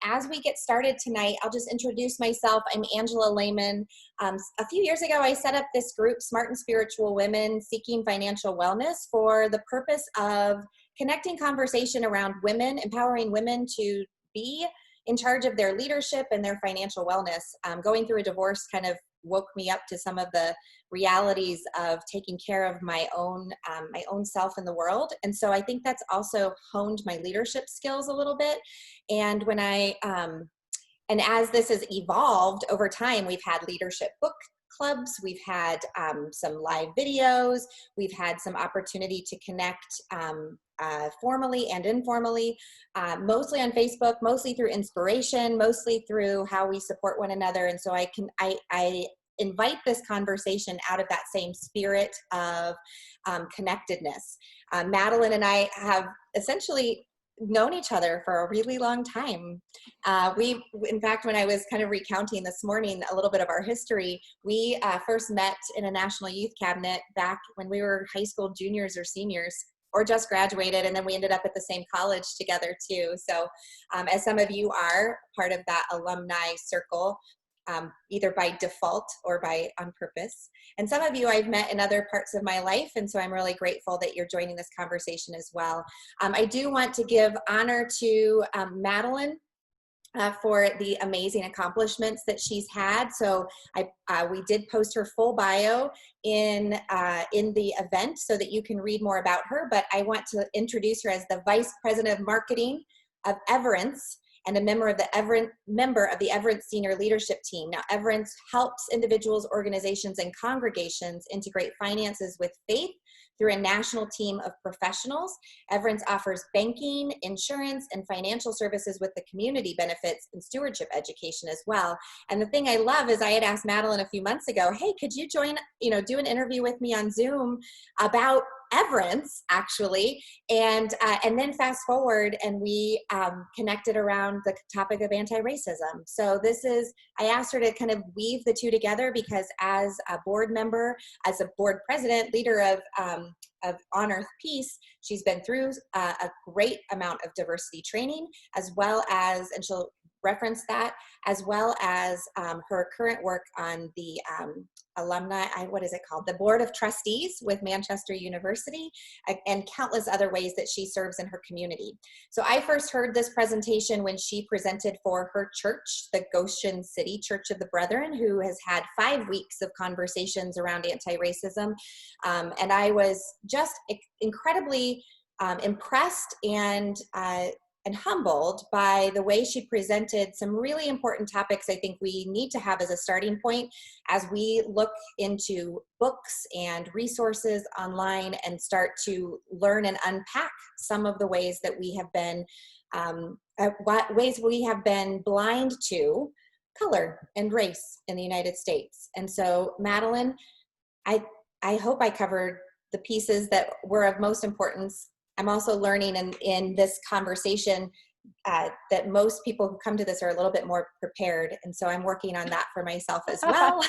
as we get started tonight, I'll just introduce myself. I'm Angela Layman. A few years ago, I set up this group, Smart and Spiritual Women Seeking Financial Wellness, for the purpose of connecting conversation around women, empowering women to be in charge of their leadership and their financial wellness. Going through a divorce kind of woke me up to some of the realities of taking care of my own self in the world. And so I think that's also honed my leadership skills a little bit. And when and as this has evolved over time, we've had leadership book clubs, we've had some live videos, we've had some opportunity to connect formally and informally, mostly on Facebook, mostly through inspiration, mostly through how we support one another. And so I invite this conversation out of that same spirit of connectedness. Madalyn and I have essentially known each other for a really long time. In fact, when I was kind of recounting this morning a little bit of our history, we first met in a national youth cabinet back when we were high school juniors or seniors, or just graduated, and then we ended up at the same college together too. So as some of you are part of that alumni circle, either by default or on purpose. And some of you I've met in other parts of my life, and so I'm really grateful that you're joining this conversation as well. I do want to give honor to Madalyn for the amazing accomplishments that she's had. So we did post her full bio in the event so that you can read more about her, but I want to introduce her as the Vice President of Marketing of Everence, and a member of the Everence Senior Leadership Team. Now, Everence helps individuals, organizations, and congregations integrate finances with faith through a national team of professionals. Everence offers banking, insurance, and financial services with the community benefits and stewardship education as well. And the thing I love is I had asked Madalyn a few months ago, hey, could you join, do an interview with me on Zoom about Everence, actually, and then fast forward and we connected around the topic of anti-racism. So I asked her to kind of weave the two together, because as a board member, as a board president, leader of On Earth Peace, she's been through a great amount of diversity training, as well as, and she'll reference that, as well as her current work on the the Board of Trustees with Manchester University, and countless other ways that she serves in her community. So I first heard this presentation when she presented for her church, the Goshen City Church of the Brethren, who has had 5 weeks of conversations around anti-racism. And I was just incredibly impressed and humbled by the way she presented some really important topics I think we need to have as a starting point as we look into books and resources online and start to learn and unpack some of the ways that we have been blind to color and race in the United States. And so, Madalyn, I hope I covered the pieces that were of most importance. I'm also learning in this conversation that most people who come to this are a little bit more prepared. And so I'm working on that for myself as well.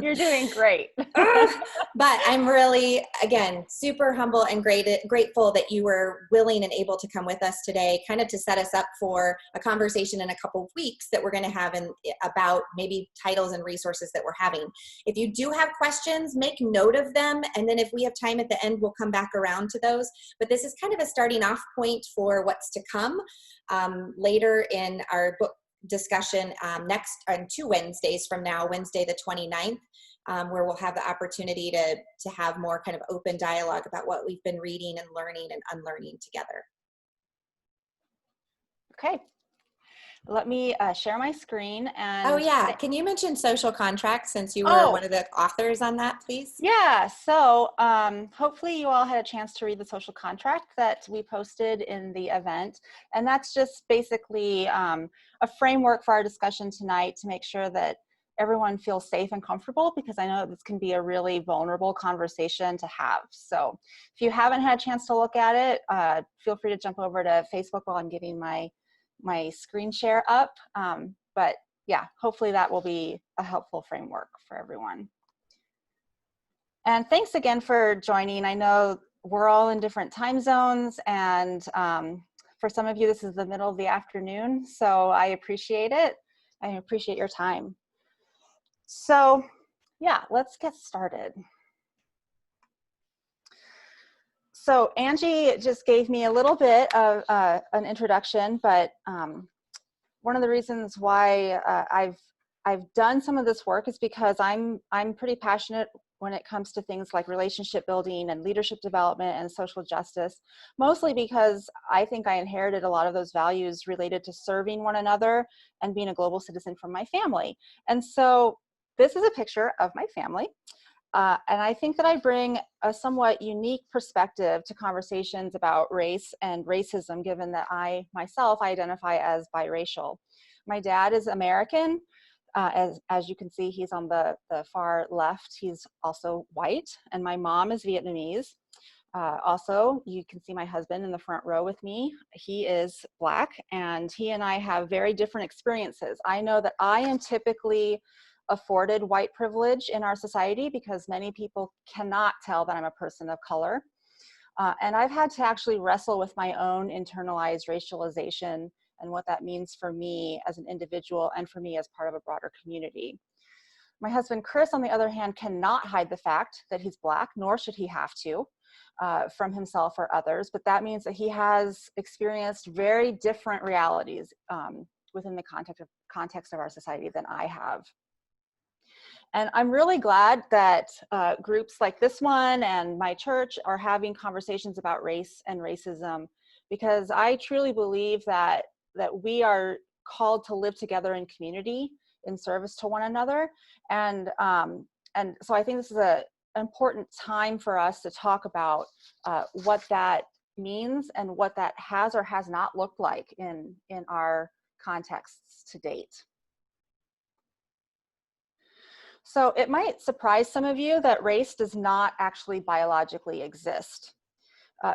You're doing great. But I'm really, again, super humble and grateful that you were willing and able to come with us today, kind of to set us up for a conversation in a couple of weeks that we're going to have about maybe titles and resources that we're having. If you do have questions, make note of them. And then if we have time at the end, we'll come back around to those. But this is kind of a starting off point for what's to come. Later in our book discussion next on 2 Wednesdays from now, Wednesday the 29th, where we'll have the opportunity to have more kind of open dialogue about what we've been reading and learning and unlearning together. Okay. Let me share my screen. And oh yeah, can you mention social contracts since you were one of the authors on that, please? Yeah, so hopefully you all had a chance to read the social contract that we posted in the event. And that's just basically a framework for our discussion tonight to make sure that everyone feels safe and comfortable, because I know this can be a really vulnerable conversation to have. So if you haven't had a chance to look at it, feel free to jump over to Facebook while I'm giving my screen share up. But yeah, hopefully that will be a helpful framework for everyone. And thanks again for joining. I know we're all in different time zones, and For some of you, this is the middle of the afternoon, so I appreciate it. I appreciate your time. So yeah, let's get started. So Angie just gave me a little bit of an introduction, but one of the reasons why I've done some of this work is because I'm pretty passionate when it comes to things like relationship building and leadership development and social justice, mostly because I think I inherited a lot of those values related to serving one another and being a global citizen from my family. And so this is a picture of my family. And I think that I bring a somewhat unique perspective to conversations about race and racism, given that I myself identify as biracial. My dad is American. As you can see, he's on the far left. He's also white. And my mom is Vietnamese. Also, you can see my husband in the front row with me. He is Black, and he and I have very different experiences. I know that I am typically afforded white privilege in our society because many people cannot tell that I'm a person of color. And I've had to actually wrestle with my own internalized racialization and what that means for me as an individual and for me as part of a broader community. My husband, Chris, on the other hand, cannot hide the fact that he's Black, nor should he have to, from himself or others, but that means that he has experienced very different realities within the context of our society than I have. And I'm really glad that groups like this one and my church are having conversations about race and racism, because I truly believe that we are called to live together in community in service to one another. And so I think this is an important time for us to talk about what that means and what that has or has not looked like in our contexts to date. So it might surprise some of you that race does not actually biologically exist.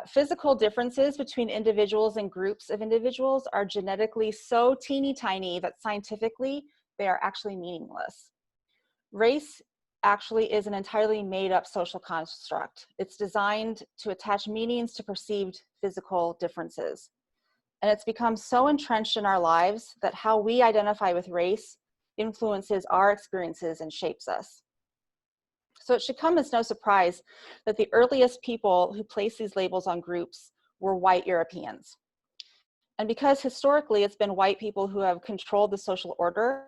Physical differences between individuals and groups of individuals are genetically so teeny tiny that scientifically they are actually meaningless. Race actually is an entirely made up social construct. It's designed to attach meanings to perceived physical differences. And it's become so entrenched in our lives that how we identify with race influences our experiences and shapes us. So it should come as no surprise that the earliest people who placed these labels on groups were white Europeans. And because historically it's been white people who have controlled the social order,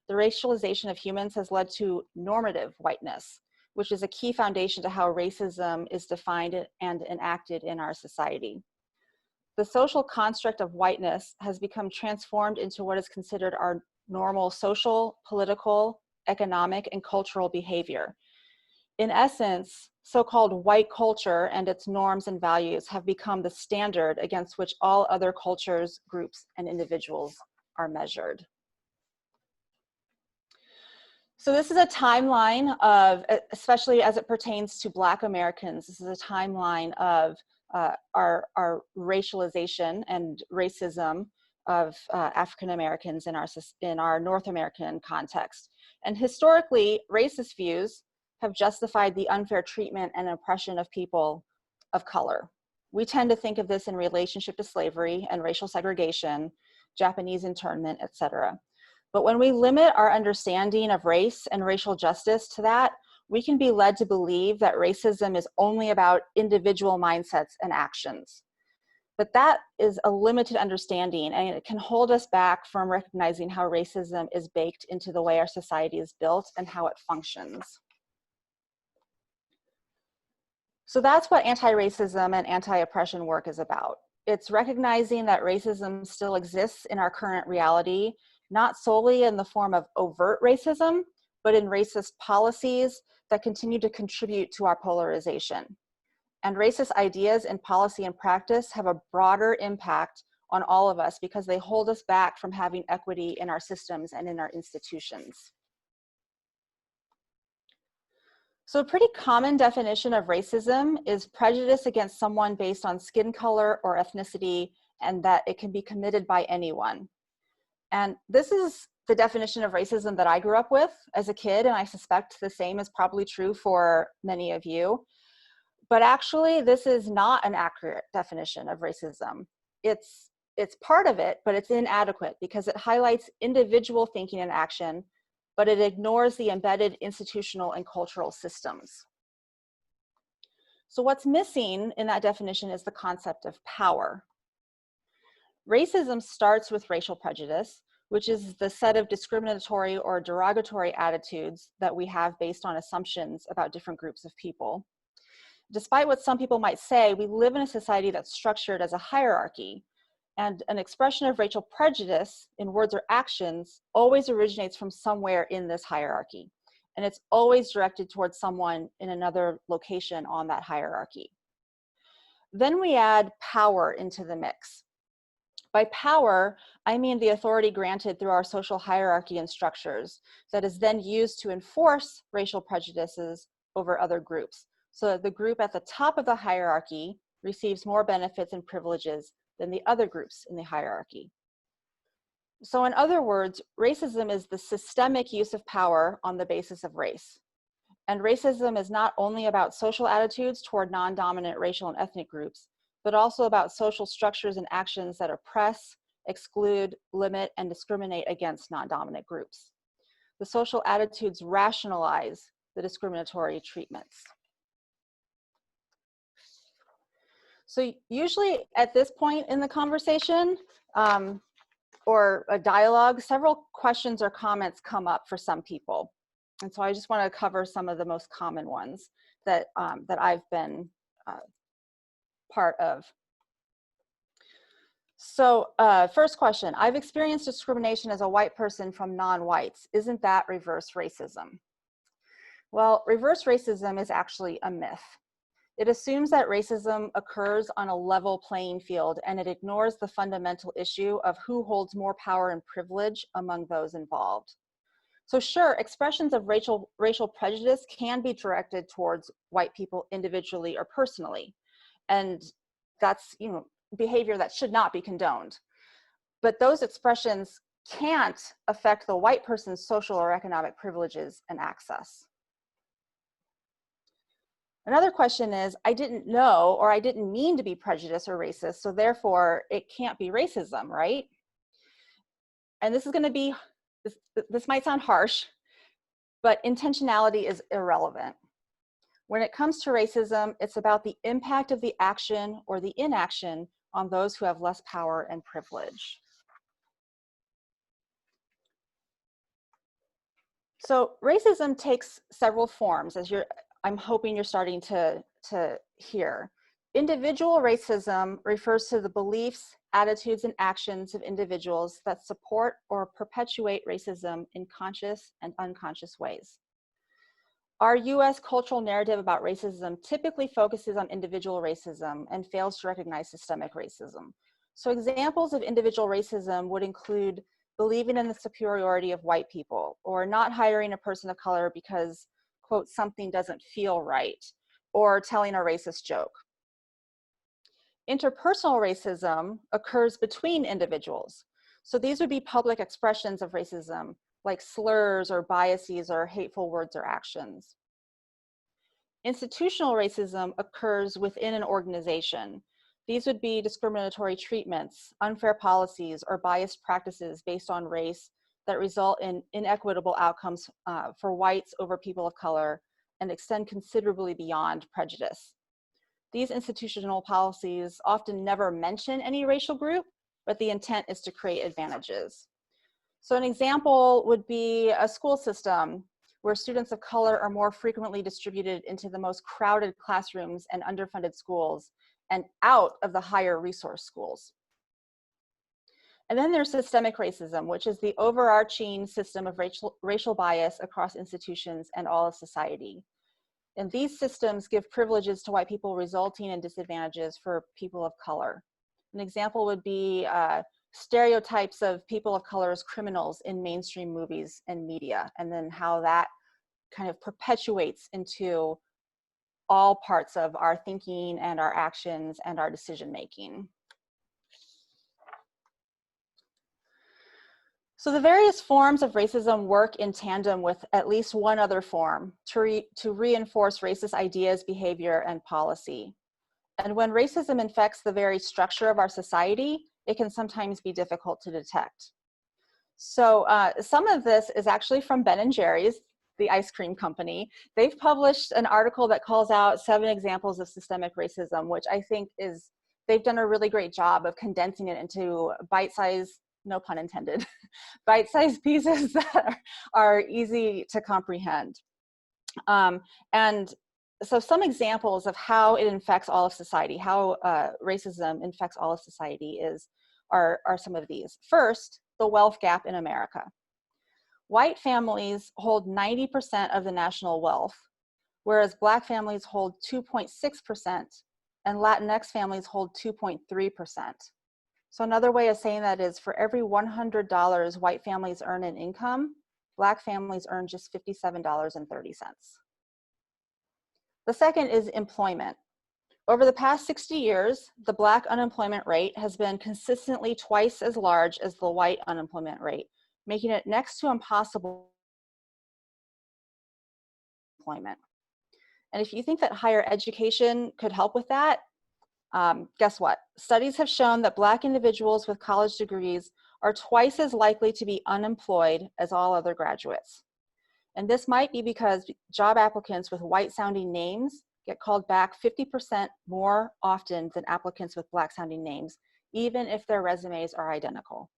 the racialization of humans has led to normative whiteness, which is a key foundation to how racism is defined and enacted in our society. The social construct of whiteness has become transformed into what is considered our normal social, political, economic, and cultural behavior. In essence, so-called white culture and its norms and values have become the standard against which all other cultures, groups, and individuals are measured. So this is a timeline of, especially as it pertains to Black Americans, this is a timeline of our racialization and racism of African Americans in our North American context. And historically, racist views have justified the unfair treatment and oppression of people of color. We tend to think of this in relationship to slavery and racial segregation, Japanese internment, etc. But when we limit our understanding of race and racial justice to that, we can be led to believe that racism is only about individual mindsets and actions. But that is a limited understanding, and it can hold us back from recognizing how racism is baked into the way our society is built and how it functions. So that's what anti-racism and anti-oppression work is about. It's recognizing that racism still exists in our current reality, not solely in the form of overt racism, but in racist policies that continue to contribute to our polarization. And racist ideas in policy and practice have a broader impact on all of us because they hold us back from having equity in our systems and in our institutions. So a pretty common definition of racism is prejudice against someone based on skin color or ethnicity, and that it can be committed by anyone. And this is the definition of racism that I grew up with as a kid, and I suspect the same is probably true for many of you. But actually, this is not an accurate definition of racism. It's it's part of it, but it's inadequate because it highlights individual thinking and action, but it ignores the embedded institutional and cultural systems. So what's missing in that definition is the concept of power. Racism starts with racial prejudice, which is the set of discriminatory or derogatory attitudes that we have based on assumptions about different groups of people. Despite what some people might say, we live in a society that's structured as a hierarchy, and an expression of racial prejudice in words or actions always originates from somewhere in this hierarchy. And it's always directed towards someone in another location on that hierarchy. Then we add power into the mix. By power, I mean the authority granted through our social hierarchy and structures that is then used to enforce racial prejudices over other groups, so that the group at the top of the hierarchy receives more benefits and privileges than the other groups in the hierarchy. So in other words, racism is the systemic use of power on the basis of race. And racism is not only about social attitudes toward non-dominant racial and ethnic groups, but also about social structures and actions that oppress, exclude, limit, and discriminate against non-dominant groups. The social attitudes rationalize the discriminatory treatments. So usually at this point in the conversation or a dialogue, several questions or comments come up for some people. And so I just want to cover some of the most common ones that, that I've been part of. So first question, I've experienced discrimination as a white person from non-whites. Isn't that reverse racism? Well, reverse racism is actually a myth. It assumes that racism occurs on a level playing field, and it ignores the fundamental issue of who holds more power and privilege among those involved. So sure, expressions of racial prejudice can be directed towards white people individually or personally. And that's, you know, behavior that should not be condoned. But those expressions can't affect the white person's social or economic privileges and access. Another question is, I didn't know or I didn't mean to be prejudiced or racist, so therefore it can't be racism, right? And this is going to be, this might sound harsh, but intentionality is irrelevant. When it comes to racism, it's about the impact of the action or the inaction on those who have less power and privilege. So racism takes several forms, as I'm hoping you're starting to hear. Individual racism refers to the beliefs, attitudes, and actions of individuals that support or perpetuate racism in conscious and unconscious ways. Our US cultural narrative about racism typically focuses on individual racism and fails to recognize systemic racism. So examples of individual racism would include believing in the superiority of white people, or not hiring a person of color because, quote, something doesn't feel right, or telling a racist joke. Interpersonal racism occurs between individuals. So these would be public expressions of racism, like slurs or biases or hateful words or actions. Institutional racism occurs within an organization. These would be discriminatory treatments, unfair policies, or biased practices based on race that result in inequitable outcomes for whites over people of color and extend considerably beyond prejudice. These institutional policies often never mention any racial group, but the intent is to create advantages. So an example would be a school system where students of color are more frequently distributed into the most crowded classrooms and underfunded schools and out of the higher resource schools. And then there's systemic racism, which is the overarching system of racial bias across institutions and all of society. And these systems give privileges to white people, resulting in disadvantages for people of color. An example would be stereotypes of people of color as criminals in mainstream movies and media, and then how that kind of perpetuates into all parts of our thinking and our actions and our decision making. So the various forms of racism work in tandem with at least one other form to reinforce racist ideas, behavior, and policy. And when racism infects the very structure of our society, it can sometimes be difficult to detect. So some of this is actually from Ben & Jerry's, the ice cream company. They've published an article that calls out 7 examples of systemic racism, which I think is, they've done a really great job of condensing it into bite-sized, no pun intended, bite-sized pieces that are easy to comprehend. And so some examples of how it infects all of society, how racism infects all of society are some of these. First, the wealth gap in America. White families hold 90% of the national wealth, whereas Black families hold 2.6% and Latinx families hold 2.3%. So another way of saying that is for every $100 white families earn in income, Black families earn just $57.30. The second is employment. Over the past 60 years, the Black unemployment rate has been consistently twice as large as the white unemployment rate, making it next to impossible employment. And if you think that higher education could help with that, guess what? Studies have shown that Black individuals with college degrees are twice as likely to be unemployed as all other graduates. And this might be because job applicants with white-sounding names get called back 50% more often than applicants with Black-sounding names, even if their resumes are identical.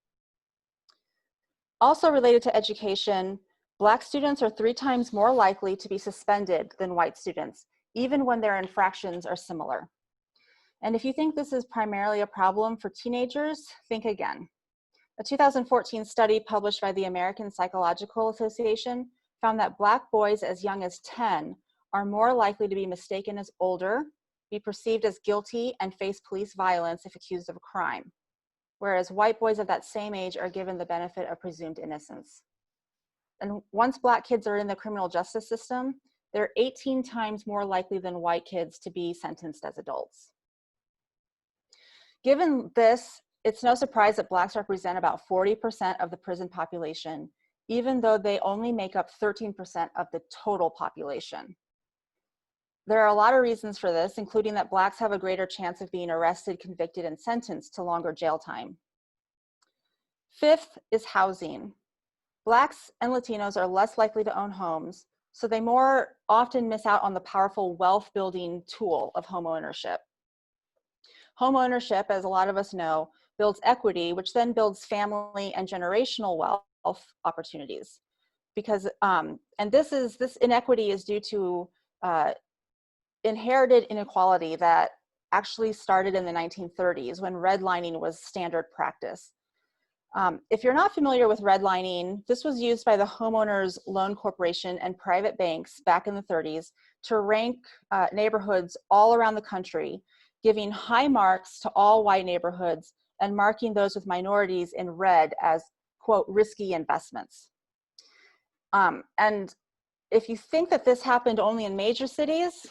Also related to education, Black students are 3 times more likely to be suspended than white students, even when their infractions are similar. And if you think this is primarily a problem for teenagers, think again. A 2014 study published by the American Psychological Association found that Black boys as young as 10 are more likely to be mistaken as older, be perceived as guilty, and face police violence if accused of a crime, whereas white boys of that same age are given the benefit of presumed innocence. And once Black kids are in the criminal justice system, they're 18 times more likely than white kids to be sentenced as adults. Given this, it's no surprise that Blacks represent about 40% of the prison population, even though they only make up 13% of the total population. There are a lot of reasons for this, including that Blacks have a greater chance of being arrested, convicted, and sentenced to longer jail time. Fifth is housing. Blacks and Latinos are less likely to own homes, so they more often miss out on the powerful wealth-building tool of homeownership. Homeownership, as a lot of us know, builds equity, which then builds family and generational wealth opportunities. Because, and this inequity is due to inherited inequality that actually started in the 1930s when redlining was standard practice. If you're not familiar with redlining, this was used by the Homeowners Loan Corporation and private banks back in the 30s to rank neighborhoods all around the country, giving high marks to all white neighborhoods and marking those with minorities in red as, quote, risky investments. And if you think that this happened only in major cities,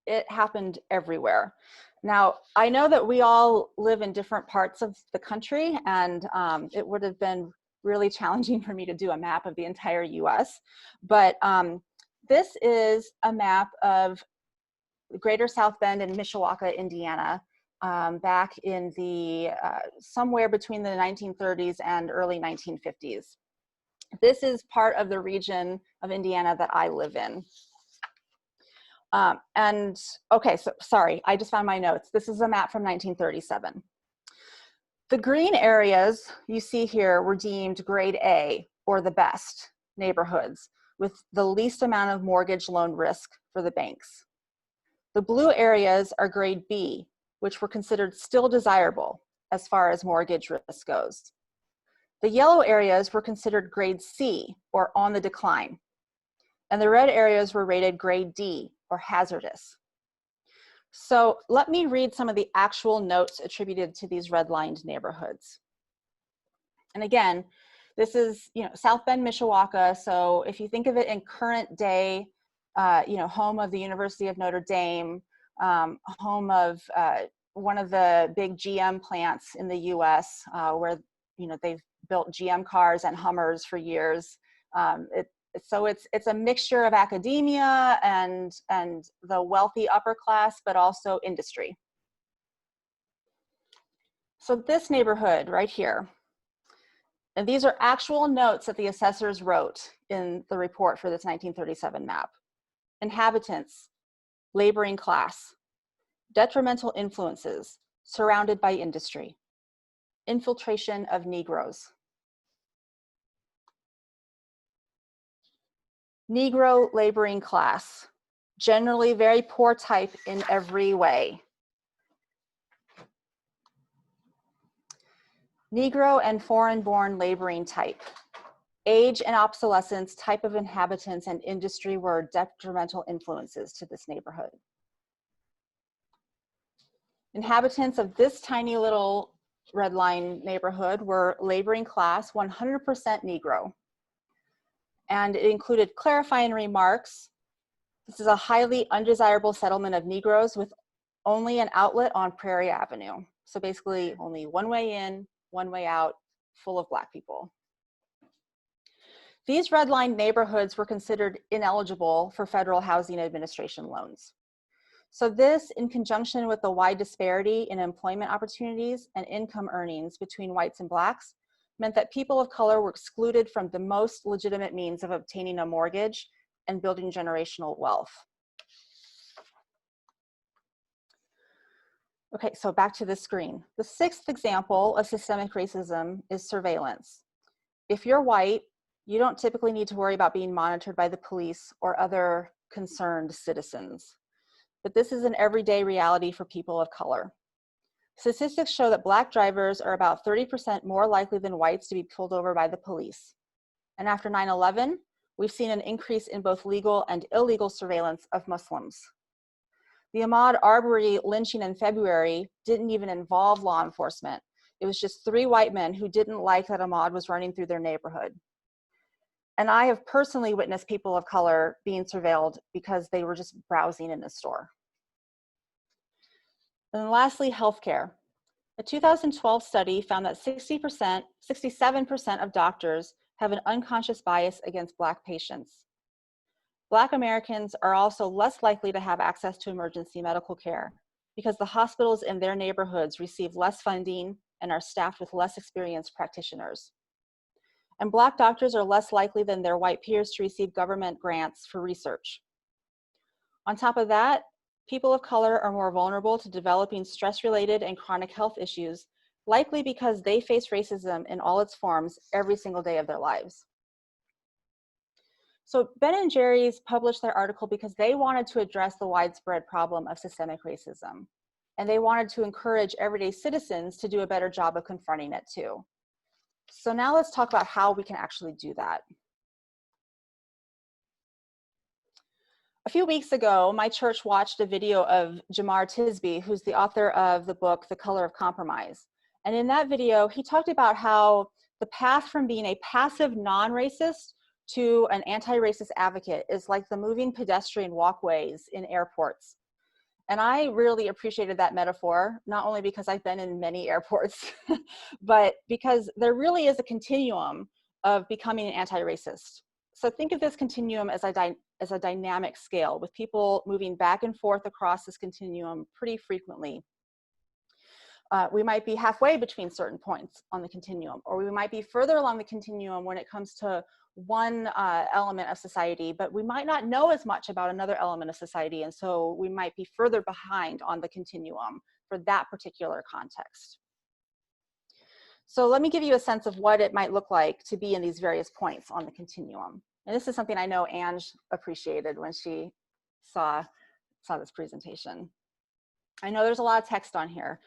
it happened everywhere. Now, I know that we all live in different parts of the country, and it would have been really challenging for me to do a map of the entire US, but this is a map of Greater South Bend and Mishawaka, Indiana, back in the, somewhere between the 1930s and early 1950s. This is part of the region of Indiana that I live in. And okay, so sorry, I just found my notes. This is a map from 1937. The green areas you see here were deemed grade A, or the best neighborhoods, with the least amount of mortgage loan risk for the banks. The blue areas are grade B, which were considered still desirable as far as mortgage risk goes. The yellow areas were considered grade C, or on the decline. And the red areas were rated grade D, or hazardous. So let me read some of the actual notes attributed to these redlined neighborhoods. And again, this is, South Bend, Mishawaka. So if you think of it in current day, home of the University of Notre Dame, home of one of the big GM plants in the US, where they've built GM cars and Hummers for years. So it's a mixture of academia and the wealthy upper class, but also industry. So this neighborhood right here, and these are actual notes that the assessors wrote in the report for this 1937 map. Inhabitants, laboring class, detrimental influences, surrounded by industry, infiltration of Negroes. Negro laboring class, generally very poor type in every way. Negro and foreign-born laboring type. Age and obsolescence, type of inhabitants, and industry were detrimental influences to this neighborhood. Inhabitants of this tiny little red line neighborhood were laboring class, 100% Negro. And it included clarifying remarks. This is a highly undesirable settlement of Negroes with only an outlet on Prairie Avenue. So basically only one way in, one way out, full of Black people. These redlined neighborhoods were considered ineligible for Federal Housing Administration loans. So this, in conjunction with the wide disparity in employment opportunities and income earnings between whites and Blacks, meant that people of color were excluded from the most legitimate means of obtaining a mortgage and building generational wealth. Okay, so back to the screen. The sixth example of systemic racism is surveillance. If you're white, you don't typically need to worry about being monitored by the police or other concerned citizens. But this is an everyday reality for people of color. Statistics show that Black drivers are about 30% more likely than whites to be pulled over by the police. And after 9/11, we've seen an increase in both legal and illegal surveillance of Muslims. The Ahmaud Arbery lynching in February didn't even involve law enforcement. It was just 3 white men who didn't like that Ahmaud was running through their neighborhood. And I have personally witnessed people of color being surveilled because they were just browsing in a store. And lastly, healthcare. A 2012 study found that 67% of doctors have an unconscious bias against Black patients. Black Americans are also less likely to have access to emergency medical care because the hospitals in their neighborhoods receive less funding and are staffed with less experienced practitioners. And Black doctors are less likely than their white peers to receive government grants for research. On top of that, people of color are more vulnerable to developing stress-related and chronic health issues, likely because they face racism in all its forms every single day of their lives. So Ben & Jerry's published their article because they wanted to address the widespread problem of systemic racism. And they wanted to encourage everyday citizens to do a better job of confronting it too. So now let's talk about how we can actually do that. A few weeks ago, my church watched a video of Jamar Tisby, who's the author of the book, The Color of Compromise. And in that video, he talked about how the path from being a passive non-racist to an anti-racist advocate is like the moving pedestrian walkways in airports. And I really appreciated that metaphor, not only because I've been in many airports, but because there really is a continuum of becoming an anti-racist. So think of this continuum as a dynamic scale with people moving back and forth across this continuum pretty frequently. We might be halfway between certain points on the continuum, or we might be further along the continuum when it comes to one element of society, but we might not know as much about another element of society, and so we might be further behind on the continuum for that particular context. So let me give you a sense of what it might look like to be in these various points on the continuum. And this is something I know Ange appreciated when she saw this presentation. I know there's a lot of text on here.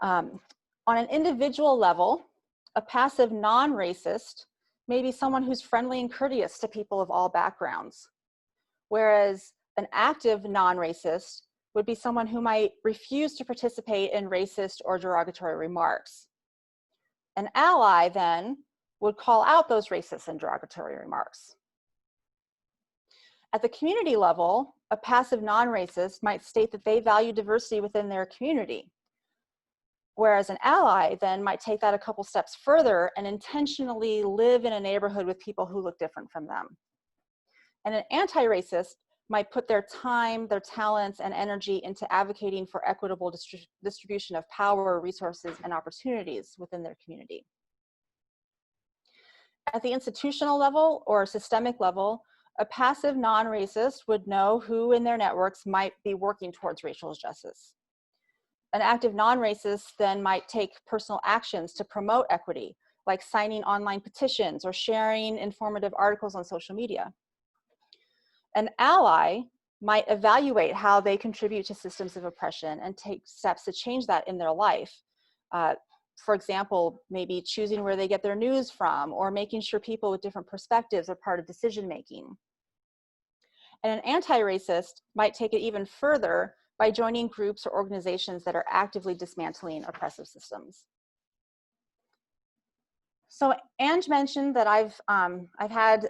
On an individual level, a passive non-racist may be someone who's friendly and courteous to people of all backgrounds, whereas an active non-racist would be someone who might refuse to participate in racist or derogatory remarks. An ally then would call out those racist and derogatory remarks. At the community level, a passive non-racist might state that they value diversity within their community, whereas an ally then might take that a couple steps further and intentionally live in a neighborhood with people who look different from them. And an anti-racist might put their time, their talents, and energy into advocating for equitable distribution of power, resources, and opportunities within their community. At the institutional level or systemic level, a passive non-racist would know who in their networks might be working towards racial justice. An active non-racist then might take personal actions to promote equity, like signing online petitions or sharing informative articles on social media. An ally might evaluate how they contribute to systems of oppression and take steps to change that in their life. For example, maybe choosing where they get their news from, or making sure people with different perspectives are part of decision making. And an anti-racist might take it even further by joining groups or organizations that are actively dismantling oppressive systems. So Ange mentioned that I've had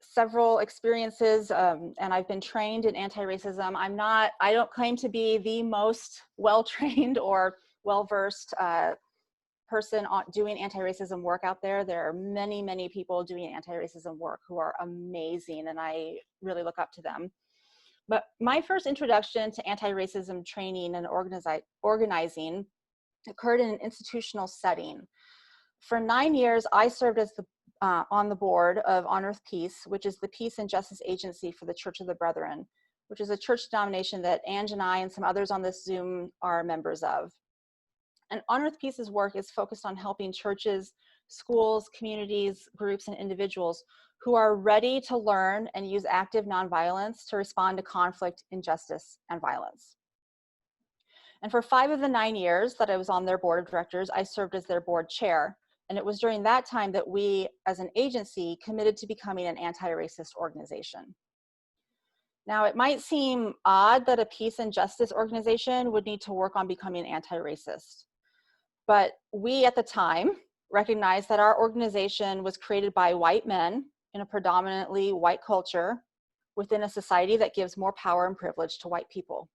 several experiences and I've been trained in anti-racism. I don't claim to be the most well-trained or well-versed person doing anti-racism work out there. There are many, many people doing anti-racism work who are amazing, and I really look up to them. But my first introduction to anti-racism training and organizing occurred in an institutional setting. For 9 years, I served as on the board of On Earth Peace, which is the peace and justice agency for the Church of the Brethren, which is a church denomination that Ange and I and some others on this Zoom are members of. And On Earth Peace's work is focused on helping churches, schools, communities, groups, and individuals who are ready to learn and use active nonviolence to respond to conflict, injustice, and violence. And for 5 of the 9 years that I was on their board of directors, I served as their board chair. And it was during that time that we, as an agency, committed to becoming an anti-racist organization. Now, it might seem odd that a peace and justice organization would need to work on becoming anti-racist. But we, at the time, recognized that our organization was created by white men in a predominantly white culture within a society that gives more power and privilege to white people.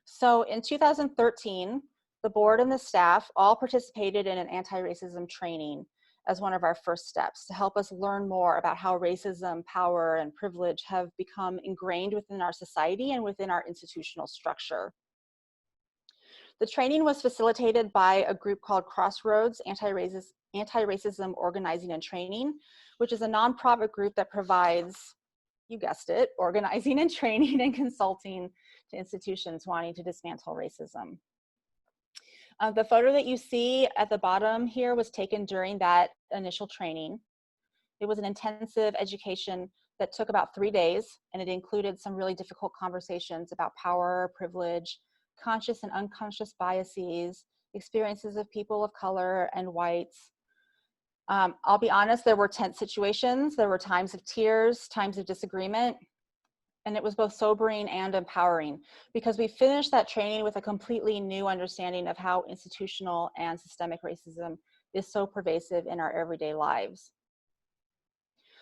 So in 2013, the board and the staff all participated in an anti-racism training as one of our first steps to help us learn more about how racism, power, and privilege have become ingrained within our society and within our institutional structure. The training was facilitated by a group called Crossroads Anti-Racism Organizing and Training, which is a nonprofit group that provides, you guessed it, organizing and training and consulting to institutions wanting to dismantle racism. The photo that you see at the bottom here was taken during that initial training. It was an intensive education that took about 3 days, and it included some really difficult conversations about power, privilege, conscious and unconscious biases, experiences of people of color and whites. I'll be honest, there were tense situations. There were times of tears, times of disagreement, and it was both sobering and empowering because we finished that training with a completely new understanding of how institutional and systemic racism is so pervasive in our everyday lives.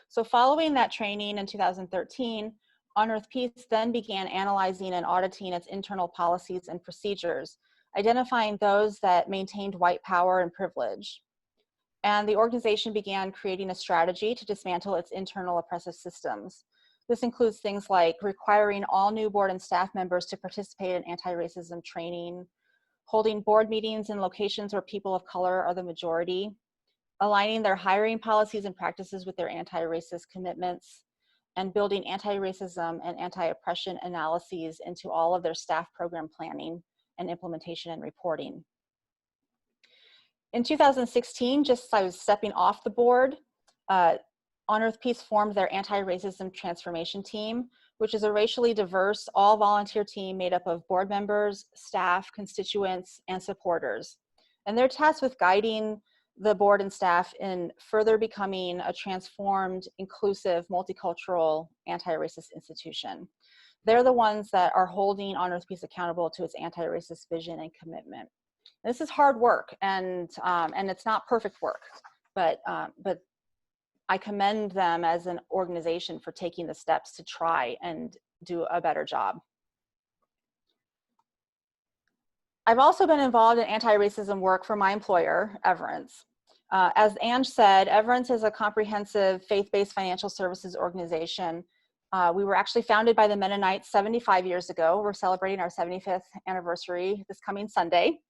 So following that training in 2013, On Earth Peace then began analyzing and auditing its internal policies and procedures, identifying those that maintained white power and privilege. And the organization began creating a strategy to dismantle its internal oppressive systems. This includes things like requiring all new board and staff members to participate in anti-racism training, holding board meetings in locations where people of color are the majority, aligning their hiring policies and practices with their anti-racist commitments, and building anti-racism and anti-oppression analyses into all of their staff program planning and implementation and reporting. In 2016, just as I was stepping off the board, On Earth Peace formed their anti-racism transformation team, which is a racially diverse, all volunteer team made up of board members, staff, constituents, and supporters. And they're tasked with guiding the board and staff in further becoming a transformed, inclusive, multicultural, anti-racist institution. They're the ones that are holding On Earth Peace accountable to its anti-racist vision and commitment. And this is hard work, and it's not perfect work, but I commend them as an organization for taking the steps to try and do a better job. I've also been involved in anti-racism work for my employer, Everence. As Ange said, Everence is a comprehensive faith-based financial services organization We were actually founded by the Mennonites 75 years ago. We're celebrating our 75th anniversary this coming Sunday.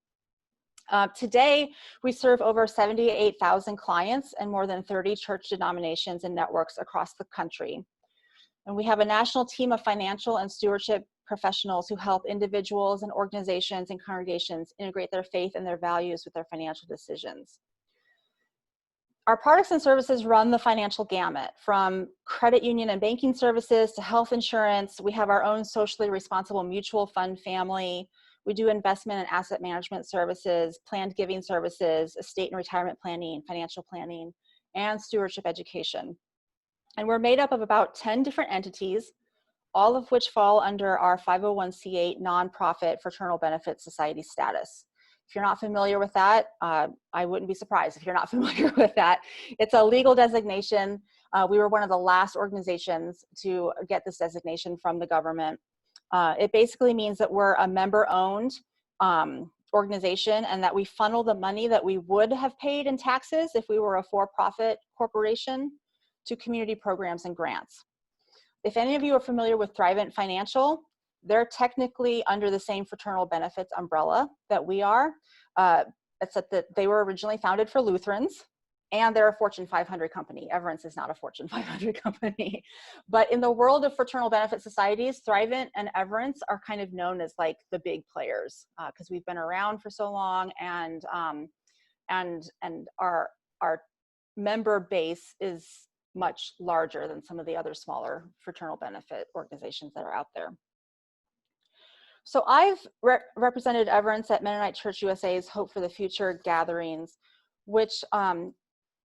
Today, we serve over 78,000 clients and more than 30 church denominations and networks across the country. And we have a national team of financial and stewardship professionals who help individuals and organizations and congregations integrate their faith and their values with their financial decisions. Our products and services run the financial gamut, from credit union and banking services to health insurance. We have our own socially responsible mutual fund family. We do investment and asset management services, planned giving services, estate and retirement planning, financial planning, and stewardship education. And we're made up of about 10 different entities, all of which fall under our 501c8 nonprofit fraternal benefit society status. If you're not familiar with that, I wouldn't be surprised if you're not familiar with that. It's a legal designation. We were one of the last organizations to get this designation from the government. It basically means that we're a member-owned organization and that we funnel the money that we would have paid in taxes if we were a for-profit corporation to community programs and grants. If any of you are familiar with Thrivent Financial, they're technically under the same fraternal benefits umbrella that we are, except that they were originally founded for Lutherans, and they're a Fortune 500 company. Everence is not a Fortune 500 company. But in the world of fraternal benefit societies, Thrivent and Everence are kind of known as like the big players because we've been around for so long, and our member base is much larger than some of the other smaller fraternal benefit organizations that are out there. So I've represented Everence at Mennonite Church USA's Hope for the Future gatherings, which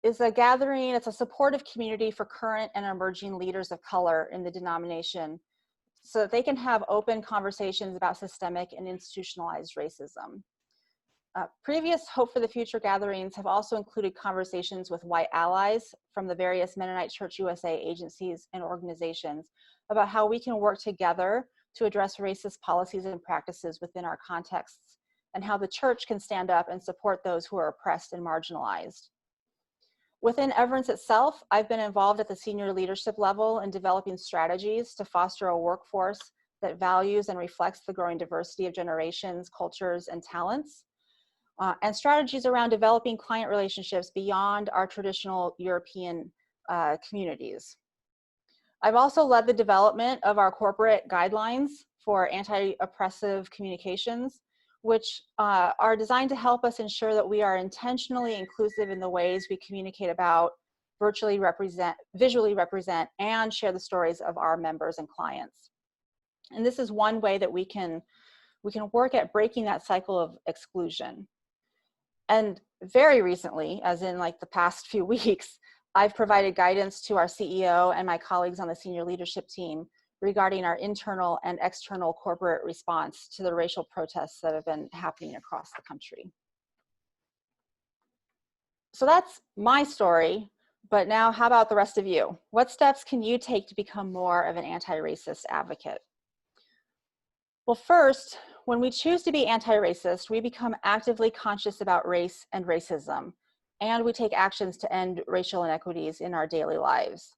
is a gathering, it's a supportive community for current and emerging leaders of color in the denomination so that they can have open conversations about systemic and institutionalized racism. Previous Hope for the Future gatherings have also included conversations with white allies from the various Mennonite Church USA agencies and organizations about how we can work together to address racist policies and practices within our contexts, and how the church can stand up and support those who are oppressed and marginalized. Within Everence itself, I've been involved at the senior leadership level in developing strategies to foster a workforce that values and reflects the growing diversity of generations, cultures, and talents, and strategies around developing client relationships beyond our traditional European communities. I've also led the development of our corporate guidelines for anti-oppressive communications, which are designed to help us ensure that we are intentionally inclusive in the ways we communicate about, visually represent, and share the stories of our members and clients. And this is one way that we can work at breaking that cycle of exclusion. And very recently, as in like the past few weeks, I've provided guidance to our CEO and my colleagues on the senior leadership team regarding our internal and external corporate response to the racial protests that have been happening across the country. So that's my story, but now how about the rest of you? What steps can you take to become more of an anti-racist advocate? Well, first, when we choose to be anti-racist, we become actively conscious about race and racism, and we take actions to end racial inequities in our daily lives.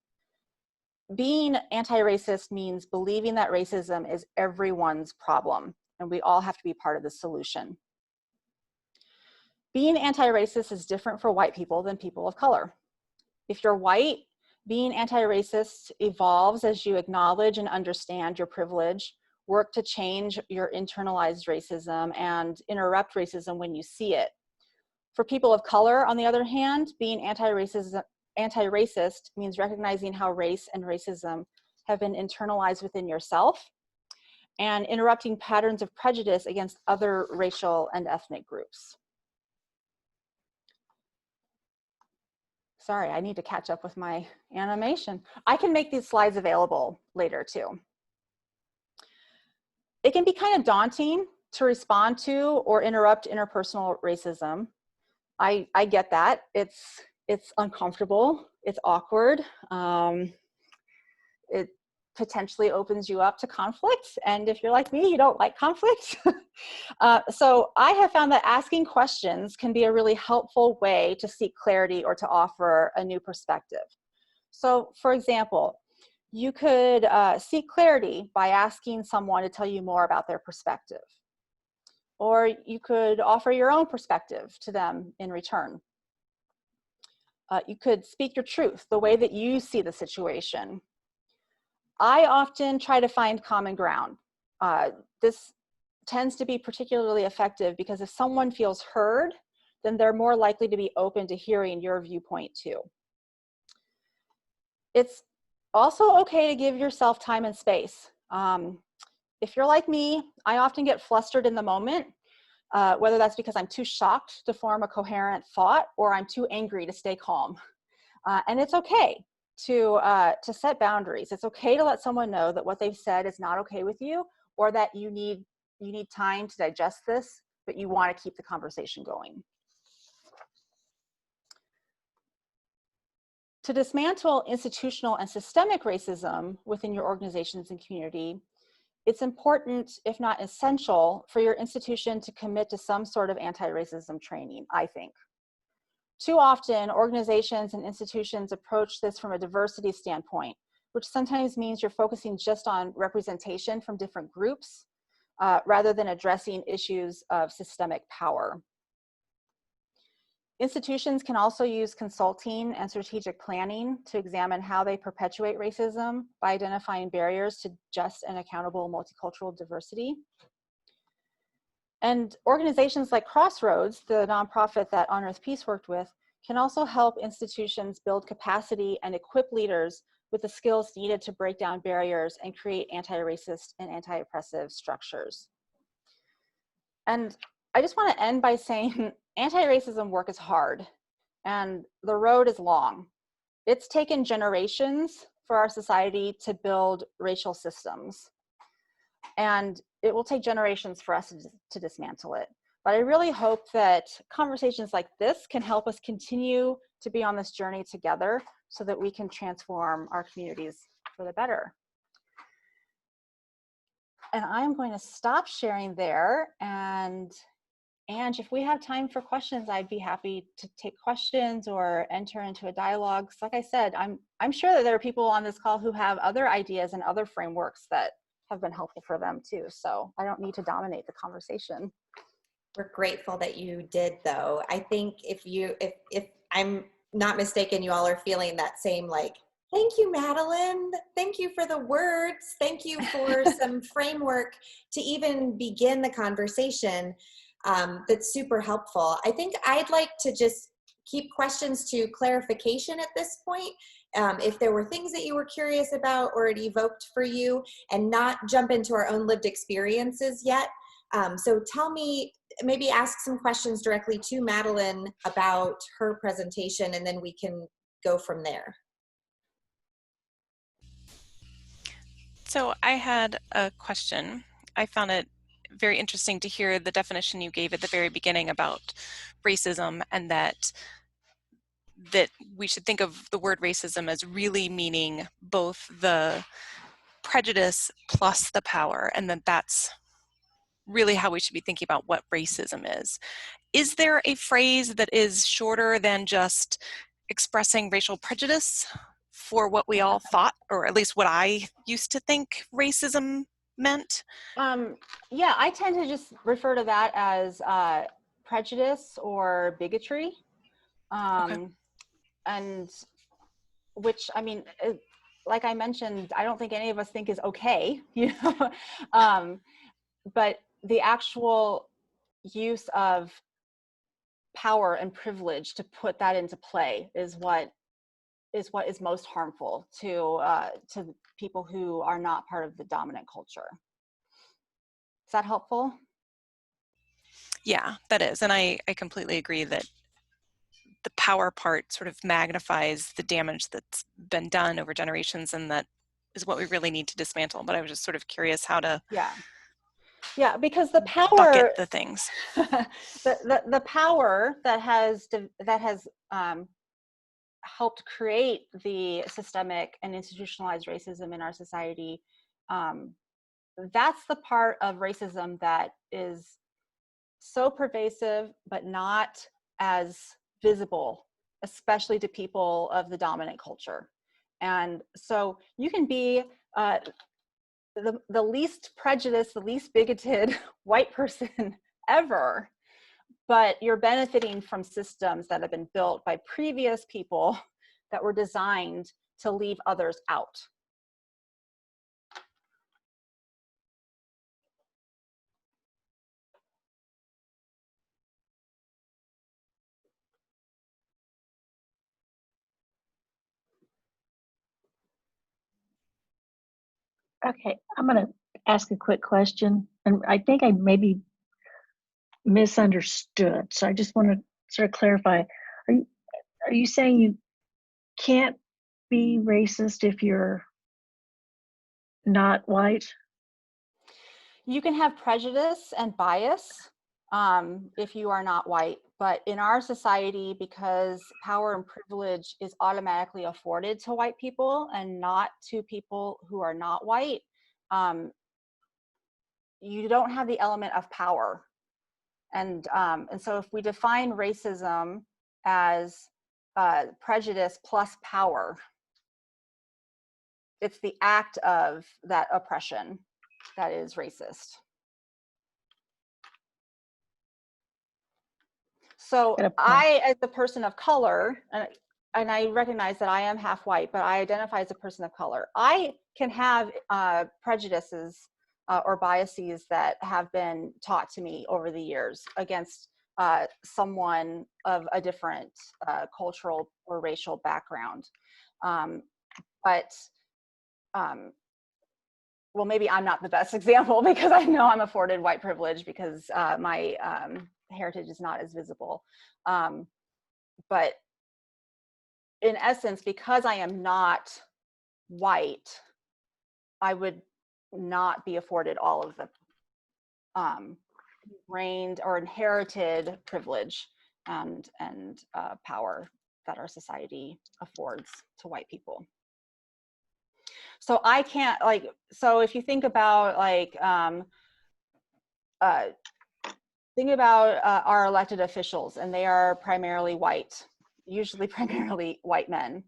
Being anti-racist means believing that racism is everyone's problem, and we all have to be part of the solution. Being anti-racist is different for white people than people of color. If you're white, being anti-racist evolves as you acknowledge and understand your privilege, work to change your internalized racism, and interrupt racism when you see it. For people of color, on the other hand, being anti-racist means recognizing how race and racism have been internalized within yourself and interrupting patterns of prejudice against other racial and ethnic groups. Sorry, I need to catch up with my animation. I can make these slides available later too. It can be kind of daunting to respond to or interrupt interpersonal racism. I get that. It's uncomfortable, it's awkward. It potentially opens you up to conflict. And if you're like me, you don't like conflict. So I have found that asking questions can be a really helpful way to seek clarity or to offer a new perspective. So for example, You could seek clarity by asking someone to tell you more about their perspective. Or you could offer your own perspective to them in return. You could speak your truth, the way that you see the situation. I often try to find common ground. This tends to be particularly effective because if someone feels heard, then they're more likely to be open to hearing your viewpoint too. It's also okay to give yourself time and space. If you're like me, I often get flustered in the moment, whether that's because I'm too shocked to form a coherent thought or I'm too angry to stay calm. And it's okay to set boundaries. It's okay to let someone know that what they've said is not okay with you, or that you need time to digest this, but you want to keep the conversation going. To dismantle institutional and systemic racism within your organizations and community, it's important, if not essential, for your institution to commit to some sort of anti-racism training, I think. Too often, organizations and institutions approach this from a diversity standpoint, which sometimes means you're focusing just on representation from different groups, rather than addressing issues of systemic power. Institutions can also use consulting and strategic planning to examine how they perpetuate racism by identifying barriers to just and accountable multicultural diversity. And organizations like Crossroads, the nonprofit that On Earth Peace worked with, can also help institutions build capacity and equip leaders with the skills needed to break down barriers and create anti-racist and anti-oppressive structures. And I just want to end by saying anti-racism work is hard and the road is long. It's taken generations for our society to build racial systems, and it will take generations for us to dismantle it. But I really hope that conversations like this can help us continue to be on this journey together so that we can transform our communities for the better. And I'm going to stop sharing there, and Ange, if we have time for questions, I'd be happy to take questions or enter into a dialogue. So like I said, I'm sure that there are people on this call who have other ideas and other frameworks that have been helpful for them too. So I don't need to dominate the conversation. We're grateful that you did, though. I think if I'm not mistaken, you all are feeling that same, like, thank you, Madalyn. Thank you for the words. Thank you for some framework to even begin the conversation. That's super helpful. I think I'd like to just keep questions to clarification at this point. If there were things that you were curious about or it evoked for you, and not jump into our own lived experiences yet. So tell me, maybe ask some questions directly to Madalyn about her presentation, and then we can go from there. So I had a question. I found it very interesting to hear the definition you gave at the very beginning about racism, and that we should think of the word racism as really meaning both the prejudice plus the power, and that that's really how we should be thinking about what racism is. Is there a phrase that is shorter than just expressing racial prejudice for what we all thought, or at least what I used to think racism meant? Yeah, I tend to just refer to that as prejudice or bigotry. Okay. And which, I mean, like I mentioned, I don't think any of us think is okay, you know, but the actual use of power and privilege to put that into play is what is most harmful to people who are not part of the dominant culture. Is that helpful? Yeah, that is. And I completely agree that the power part sort of magnifies the damage that's been done over generations, and that is what we really need to dismantle. But I was just sort of curious how to because the power bucket the things. the power that has helped create the systemic and institutionalized racism in our society, that's the part of racism that is so pervasive but not as visible, especially to people of the dominant culture. And so you can be the least prejudiced, the least bigoted white person ever, but you're benefiting from systems that have been built by previous people that were designed to leave others out. Okay, I'm going to ask a quick question, and I think I maybe misunderstood. So I just want to sort of clarify. Are you saying you can't be racist if you're not white? You can have prejudice and bias if you are not white, but in our society, because power and privilege is automatically afforded to white people and not to people who are not white, you don't have the element of power. And so if we define racism as prejudice plus power, it's the act of that oppression that is racist. So I, as a person of color, and I recognize that I am half white, but I identify as a person of color, I can have prejudices or biases that have been taught to me over the years against someone of a different cultural or racial background. Well, maybe I'm not the best example because I know I'm afforded white privilege because my heritage is not as visible. But in essence, because I am not white, I would not be afforded all of the ingrained or inherited privilege and power that our society affords to white people. So I can't, like, so if you think about like, our elected officials, and they are primarily white, usually primarily white men.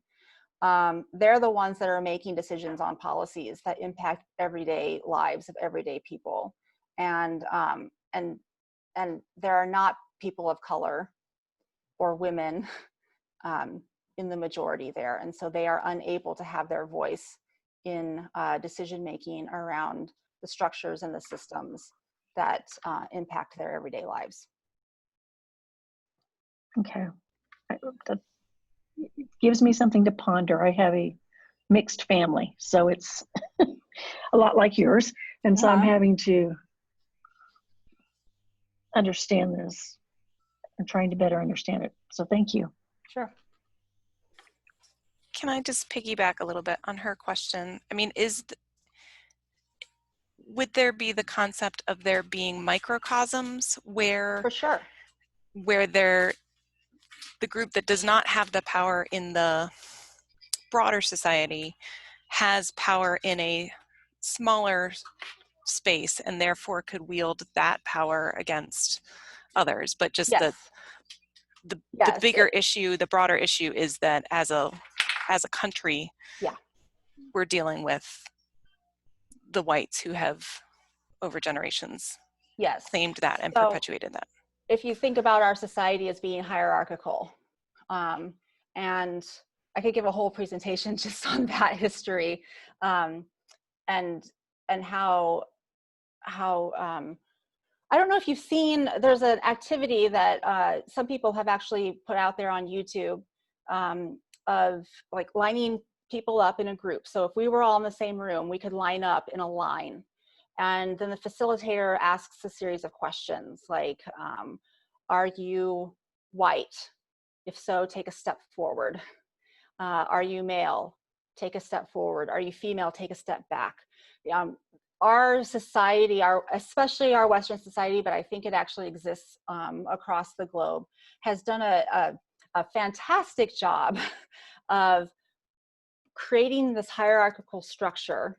They're the ones that are making decisions on policies that impact everyday lives of everyday people. And there are not people of color or women in the majority there. And so they are unable to have their voice in decision-making around the structures and the systems that impact their everyday lives. Okay. That gives me something to ponder. I have a mixed family, so it's a lot like yours. And so I'm having to understand this and trying to better understand it. So thank you. Sure. Can I just piggyback a little bit on her question? I mean, would there be the concept of there being microcosms where, for sure, where the group that does not have the power in the broader society has power in a smaller space and therefore could wield that power against others, but just yes. the bigger issue, the broader issue is that as a country, we're dealing with the whites who have over generations claimed that and perpetuated that. If you think about our society as being hierarchical, and I could give a whole presentation just on that history, and how I don't know if you've seen, there's an activity that some people have actually put out there on YouTube of like lining people up in a group. So if we were all in the same room, we could line up in a line. And then the facilitator asks a series of questions like, are you white? If so, take a step forward. Are you male? Take a step forward. Are you female? Take a step back. Our society, especially our Western society, but I think it actually exists across the globe, has done a fantastic job of creating this hierarchical structure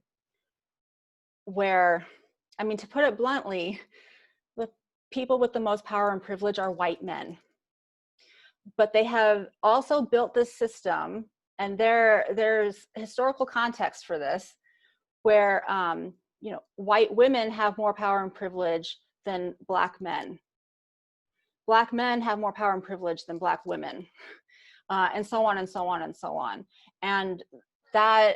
where, I mean, to put it bluntly, the people with the most power and privilege are white men. But they have also built this system And there's historical context for this, where white women have more power and privilege than Black men. Black men have more power and privilege than Black women, and so on and so on and so on. And that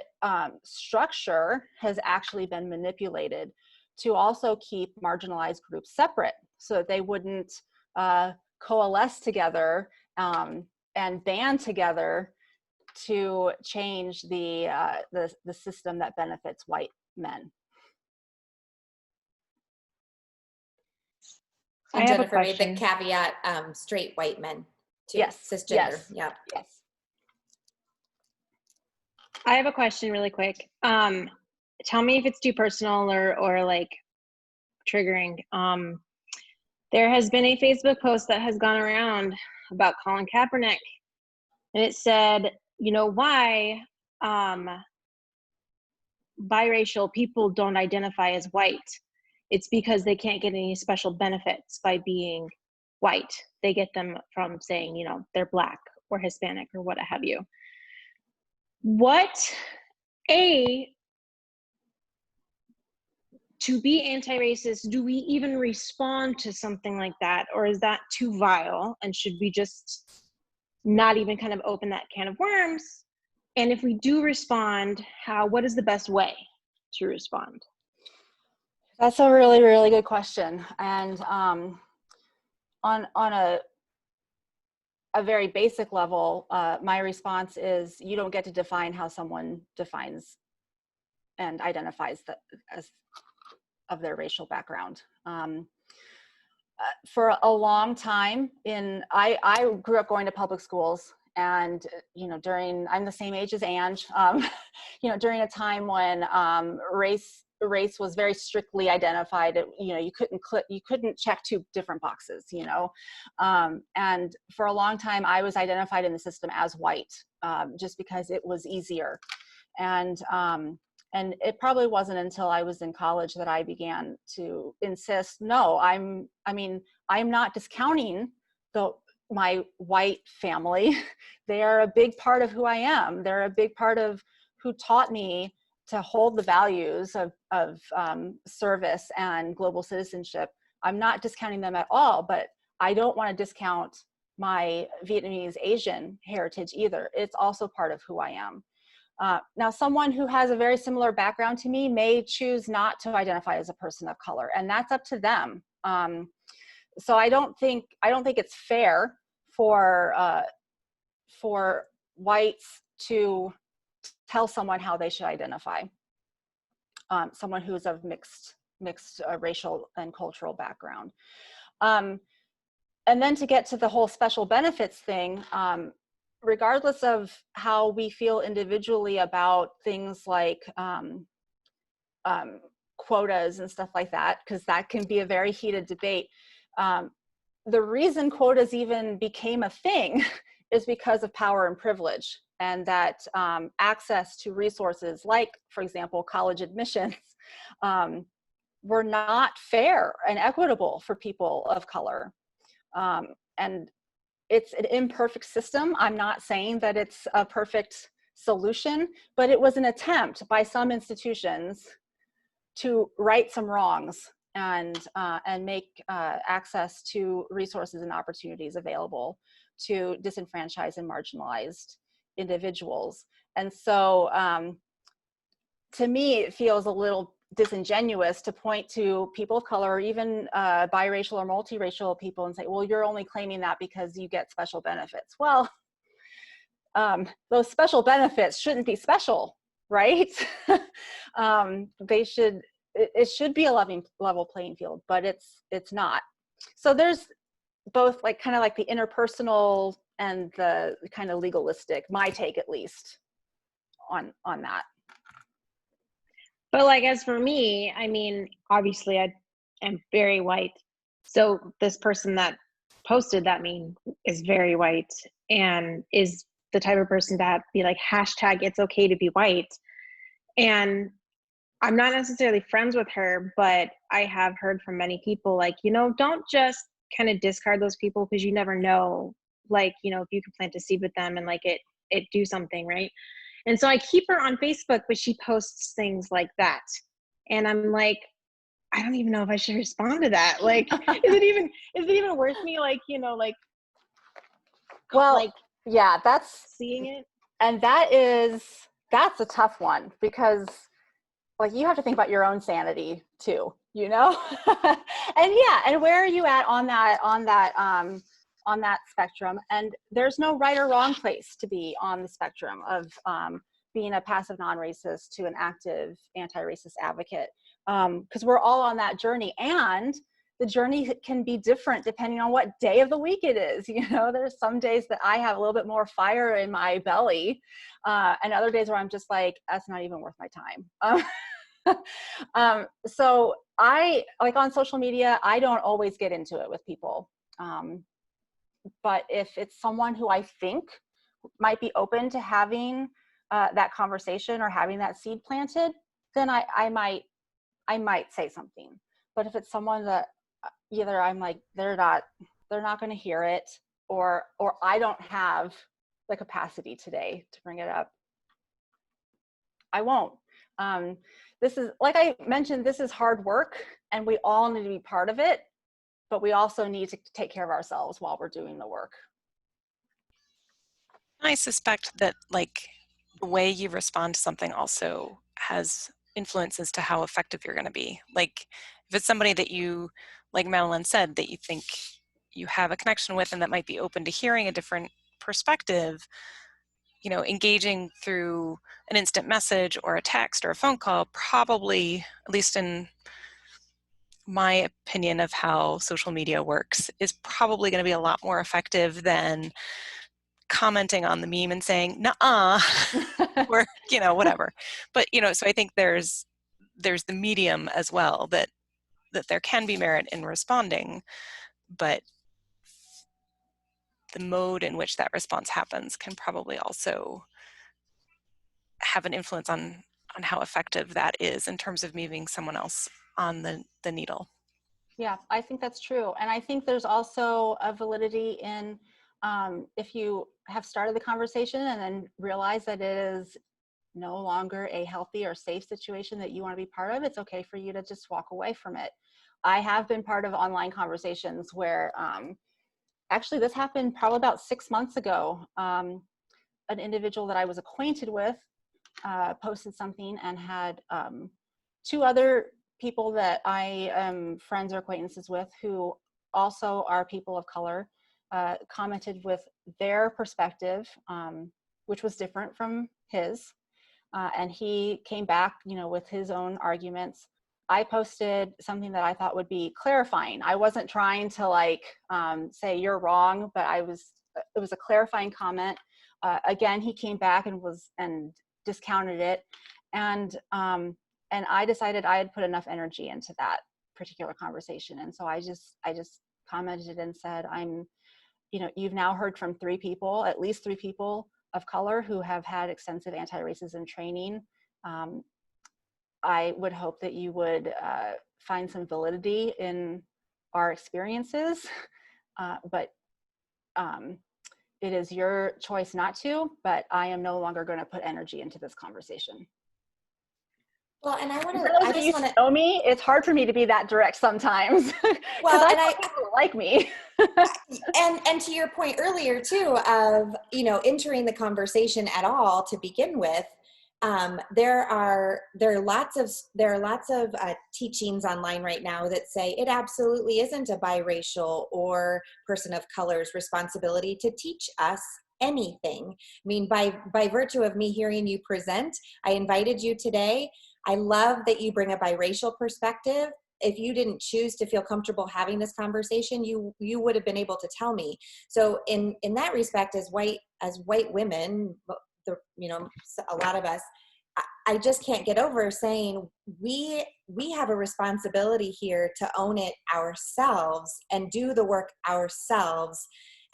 structure has actually been manipulated to also keep marginalized groups separate, so that they wouldn't coalesce together and band together to change the system that benefits white men. And I have a Jennifer made the question. caveat, straight white men too. Yes. Cisgender. Yes. Yeah. Yes. I have a question really quick. Tell me if it's too personal or like triggering. There has been a Facebook post that has gone around about Colin Kaepernick, and it said, you know why biracial people don't identify as white? It's because they can't get any special benefits by being white. They get them from saying, you know, they're Black or Hispanic or what have you. To be anti-racist, do we even respond to something like that? Or is that too vile? And should we just not even kind of open that can of worms? And if we do respond, what is the best way to respond? That's a really, really good question. And on a very basic level, my response is, you don't get to define how someone defines and identifies as of their racial background. For a long time, I grew up going to public schools, and I'm the same age as Ange. During a time when race was very strictly identified. You couldn't check two different boxes. And for a long time, I was identified in the system as white, just because it was easier. And it probably wasn't until I was in college that I began to insist, no, I'm not discounting my white family. They are a big part of who I am. They're a big part of who taught me to hold the values of service and global citizenship. I'm not discounting them at all, but I don't want to discount my Vietnamese Asian heritage either. It's also part of who I am. Now, someone who has a very similar background to me may choose not to identify as a person of color, and that's up to them. So I don't think it's fair for whites to tell someone how they should identify. Someone who's of mixed racial and cultural background. And then to get to the whole special benefits thing. Regardless of how we feel individually about things like quotas and stuff like that, because that can be a very heated debate. The reason quotas even became a thing is because of power and privilege, and that access to resources like, for example, college admissions, were not fair and equitable for people of color. And it's an imperfect system. I'm not saying that it's a perfect solution, but it was an attempt by some institutions to right some wrongs and make access to resources and opportunities available to disenfranchised and marginalized individuals. And so to me, it feels a little disingenuous to point to people of color, or even biracial or multiracial people, and say, well, you're only claiming that because you get special benefits. Well, those special benefits shouldn't be special, right? It should be a level playing field, but it's not. So there's both kind of the interpersonal and the kind of legalistic, my take at least, on that. But as for me, obviously I am very white. So this person that posted that meme is very white and is the type of person to be hashtag it's okay to be white. And I'm not necessarily friends with her, but I have heard from many people don't just kind of discard those people, because you never know, if you can plant a seed with them and it do something, right? And so I keep her on Facebook, but she posts things like that. And I'm like, I don't even know if I should respond to that. Like, is it even worth me, like, you know, like, well, like, yeah, that's seeing it? and that's a tough one, because like you have to think about your own sanity too, you know? And yeah, and where are you at on that spectrum? And there's no right or wrong place to be on the spectrum of being a passive non-racist to an active anti-racist advocate, because we're all on that journey, and the journey can be different depending on what day of the week it is. You know, there's some days that I have a little bit more fire in my belly, and other days where I'm just like, that's not even worth my time. So I, like on social media, I don't always get into it with people. But if it's someone who I think might be open to having that conversation or having that seed planted, then I might say something. But if it's someone that either I'm like, they're not going to hear it, or I don't have the capacity today to bring it up, I won't. This is, like I mentioned, this is hard work, and we all need to be part of it, but we also need to take care of ourselves while we're doing the work. I suspect that like the way you respond to something also has influences to how effective you're going to be. Like if it's somebody that you, like Madalyn said, that you think you have a connection with and that might be open to hearing a different perspective, you know, engaging through an instant message or a text or a phone call probably, at least in my opinion of how social media works, is probably going to be a lot more effective than commenting on the meme and saying "nuh-uh," or, you know, whatever. But, you know, so I think there's the medium as well, that there can be merit in responding, but the mode in which that response happens can probably also have an influence on how effective that is in terms of moving someone else on the needle. Yeah, I think that's true. And I think there's also a validity in if you have started the conversation and then realize that it is no longer a healthy or safe situation that you want to be part of, it's okay for you to just walk away from it. I have been part of online conversations where actually this happened probably about 6 months ago. An individual that I was acquainted with posted something and had 2 other people that I am friends or acquaintances with who also are people of color commented with their perspective, which was different from his. And he came back, you know, with his own arguments. I posted something that I thought would be clarifying. I wasn't trying to like say you're wrong, but it was a clarifying comment. Again, he came back and discounted it. And I decided I had put enough energy into that particular conversation. And so I just commented and said, you know, you've now heard from 3 people, at least 3 people of color who have had extensive anti-racism training. I would hope that you would find some validity in our experiences, but it is your choice not to, but I am no longer going to put energy into this conversation. Well, and I just want to know me. It's hard for me to be that direct sometimes. Well, and I like me. and to your point earlier too, of, you know, entering the conversation at all to begin with, there are lots of teachings online right now that say it absolutely isn't a biracial or person of color's responsibility to teach us anything. I mean, by virtue of me hearing you present, I invited you today. I love that you bring a biracial perspective. If you didn't choose to feel comfortable having this conversation, you would have been able to tell me. So in that respect, as white women, you know, a lot of us, I just can't get over saying we have a responsibility here to own it ourselves and do the work ourselves,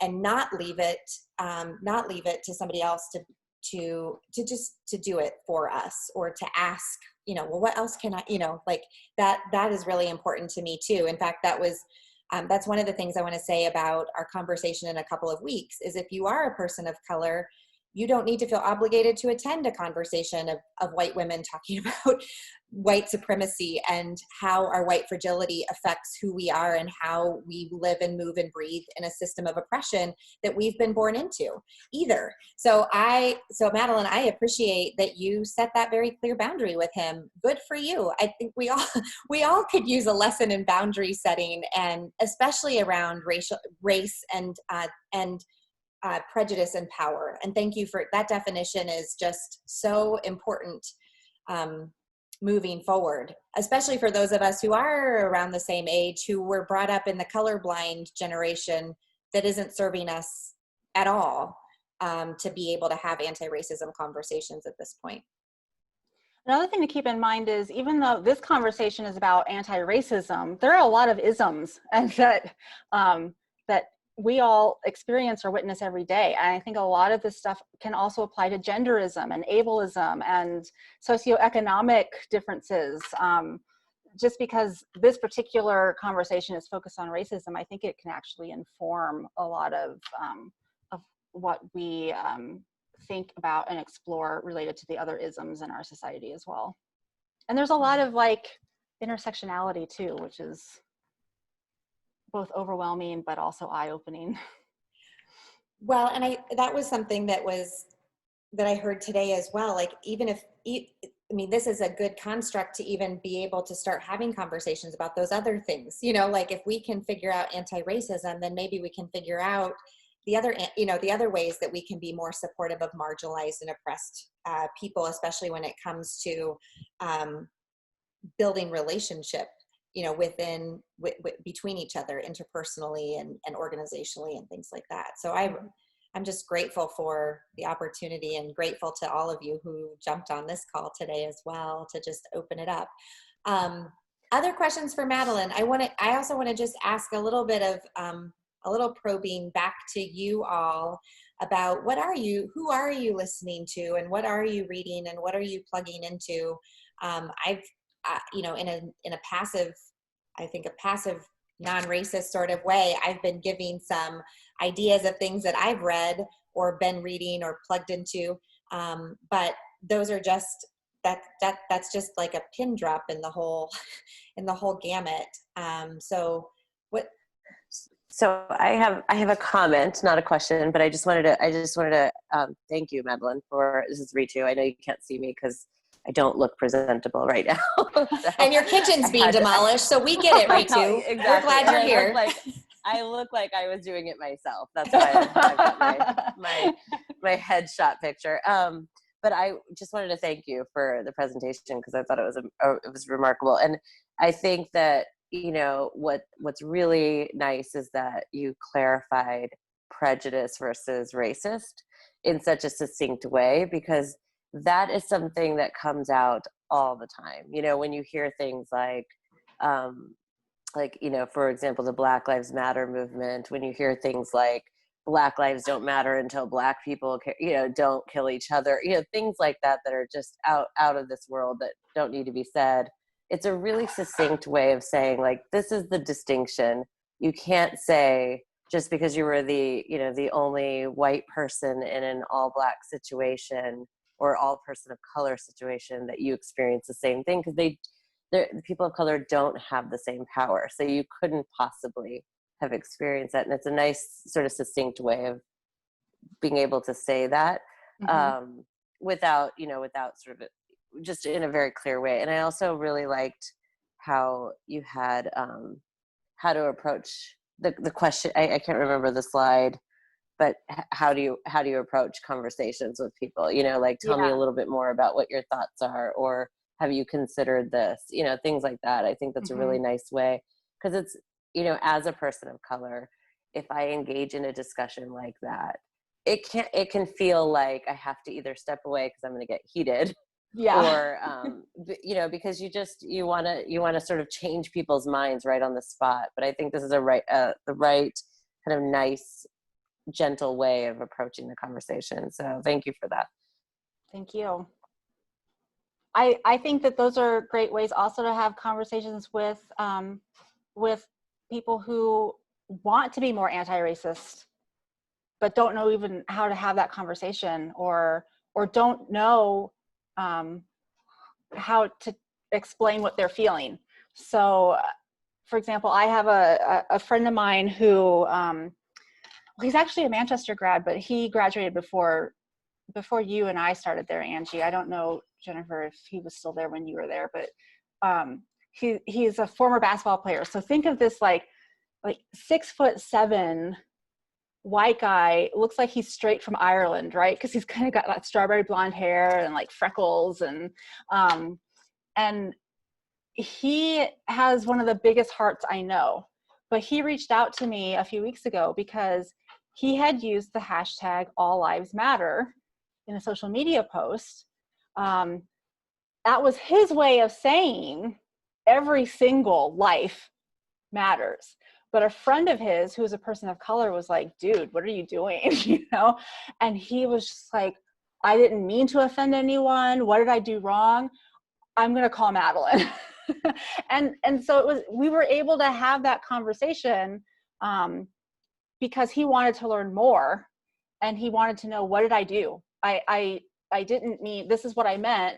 and not leave it to somebody else to do it for us, or to ask, you know, well, what else can I, you know, like that is really important to me too. In fact, that's one of the things I want to say about our conversation in a couple of weeks, is if you are a person of color, you don't need to feel obligated to attend a conversation of white women talking about white supremacy and how our white fragility affects who we are and how we live and move and breathe in a system of oppression that we've been born into either. So Madalyn, I appreciate that you set that very clear boundary with him. Good for you. I think we all could use a lesson in boundary setting, and especially around race and prejudice and power. And thank you for that. Definition is just so important moving forward, especially for those of us who are around the same age, who were brought up in the colorblind generation that isn't serving us at all, to be able to have anti-racism conversations at this point. Another thing to keep in mind is, even though this conversation is about anti-racism, there are a lot of isms and that we all experience or witness every day. And I think a lot of this stuff can also apply to genderism and ableism and socioeconomic differences. Just because this particular conversation is focused on racism, I think it can actually inform a lot of what we think about and explore related to the other isms in our society as well. And there's a lot of like intersectionality too, which is both overwhelming but also eye-opening. Well, and that was something that I heard today as well. Like, even if, I mean, this is a good construct to even be able to start having conversations about those other things, you know, like if we can figure out anti-racism, then maybe we can figure out the other ways that we can be more supportive of marginalized and oppressed people, especially when it comes to building relationship, you know, between each other, interpersonally and organizationally and things like that. So I'm just grateful for the opportunity, and grateful to all of you who jumped on this call today as well to just open it up. Other questions for Madalyn? I also want to just ask a little bit of a little probing back to you all about who are you listening to, and what are you reading, and what are you plugging into? You know, in a passive, I think a passive, non-racist sort of way, I've been giving some ideas of things that I've read or been reading or plugged into. But those are just, that's just like a pin drop in the whole gamut. So I have a comment, not a question, but I just wanted to thank you, Madalyn, this is Ritu. I know you can't see me because I don't look presentable right now. So and your kitchen's being demolished, so we get it, Ritu. Exactly. We're glad you're here. I look like I was doing it myself. That's why I've got my headshot picture. But I just wanted to thank you for the presentation, because I thought it was remarkable. And I think that, you know, what's really nice is that you clarified prejudice versus racist in such a succinct way, because that is something that comes out all the time. You know, when you hear things like, you know, for example, the Black Lives Matter movement, when you hear things like Black lives don't matter until Black people, you know, don't kill each other, you know, things like that are just out of this world that don't need to be said. It's a really succinct way of saying, like, this is the distinction. You can't say just because you were the only white person in an all Black situation or all person of color situation that you experience the same thing, because the people of color don't have the same power. So you couldn't possibly have experienced that. And it's a nice sort of succinct way of being able to say that, without sort of just in a very clear way. And I also really liked how you had how to approach the question. I can't remember the slide, but how do you approach conversations with people? You know, like, tell me a little bit more about what your thoughts are, or have you considered this? You know, things like that. I think that's a really nice way, because it's, you know, as a person of color, if I engage in a discussion like that, it can feel like I have to either step away because I'm going to get heated, or you know, because you want to sort of change people's minds right on the spot. But I think this is the right kind of nice, gentle way of approaching the conversation. So thank you for that. Thank you. I think that those are great ways also to have conversations with people who want to be more anti-racist, but don't know even how to have that conversation, or don't know how to explain what they're feeling. So, for example, I have a friend of mine who, he's actually a Manchester grad, but he graduated before you and I started there, Angie. I don't know, Jennifer, if he was still there when you were there, but he's a former basketball player. So think of this like 6'7" white guy, looks like he's straight from Ireland, right? Because he's kind of got that strawberry blonde hair and like freckles, and he has one of the biggest hearts I know. But he reached out to me a few weeks ago because he had used the hashtag All Lives Matter in a social media post. That was his way of saying every single life matters. But a friend of his, who's a person of color, was like, dude, what are you doing? You know? And he was just like, I didn't mean to offend anyone. What did I do wrong? I'm going to call Madalyn. and so we were able to have that conversation because he wanted to learn more, and he wanted to know, what did I do? I didn't mean, this is what I meant,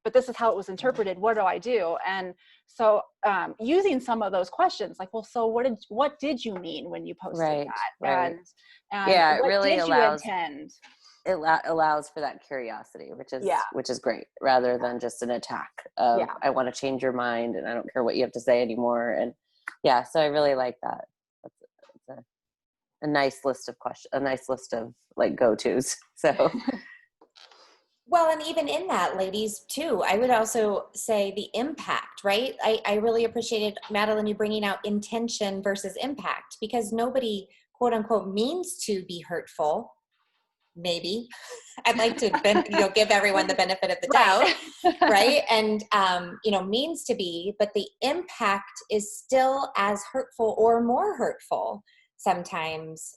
but this is how it was interpreted. What do I do? And so using some of those questions, like, well, so what did you mean when you posted that? Right. And Yeah, it what really did allows, you intend? it allows for that curiosity, which is great, rather than just an attack of, I want to change your mind and I don't care what you have to say anymore. And yeah, so I really like that. It's a nice list of questions, a nice list of like go-tos. So well, and even in that, ladies, too, I would also say the impact, right? I really appreciated, Madalyn, you bringing out intention versus impact, because nobody, quote unquote, means to be hurtful. Maybe. I'd like to give everyone the benefit of the doubt, right? And, means to be, but the impact is still as hurtful or more hurtful sometimes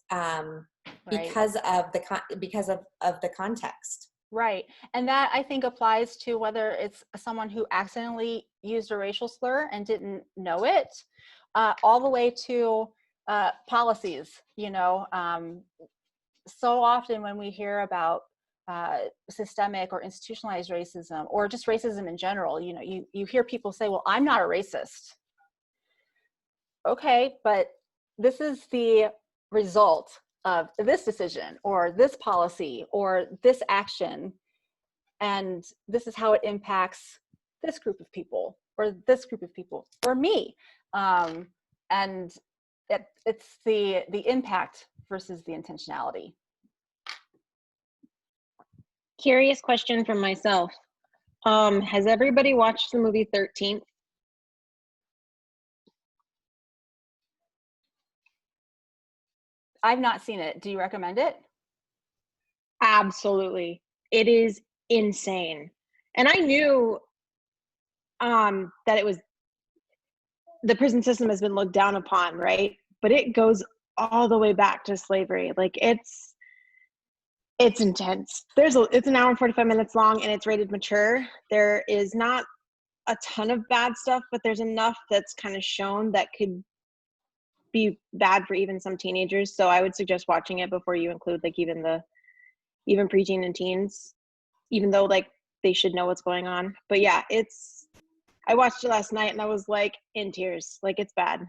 because of the context. Right. And that, I think, applies to whether it's someone who accidentally used a racial slur and didn't know it, all the way to policies. So often when we hear about systemic or institutionalized racism, or just racism in general, you hear people say, well, I'm not a racist. Okay, but this is the result of this decision or this policy or this action, and this is how it impacts this group of people or this group of people or me, and it's the impact versus the intentionality. Curious question from myself. Has everybody watched the movie 13th? I've not seen it. Do you recommend it? Absolutely. It is insane. And I knew that it was, the prison system has been looked down upon, right? But it goes all the way back to slavery. Like it's intense. It's an hour and 45 minutes long, and it's rated mature. There is not a ton of bad stuff, but there's enough that's kind of shown that could be bad for even some teenagers. So I would suggest watching it before you include like even preteen and teens, even though like they should know what's going on. But yeah, I watched it last night and I was like in tears. Like, it's bad.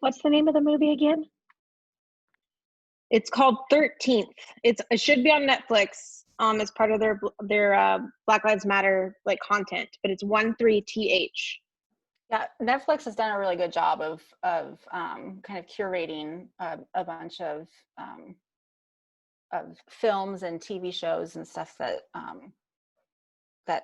What's the name of the movie again? It's called 13th. It should be on Netflix as part of their Black Lives Matter like content, but it's 13th. Yeah, Netflix has done a really good job of kind of curating a bunch of films and TV shows and stuff that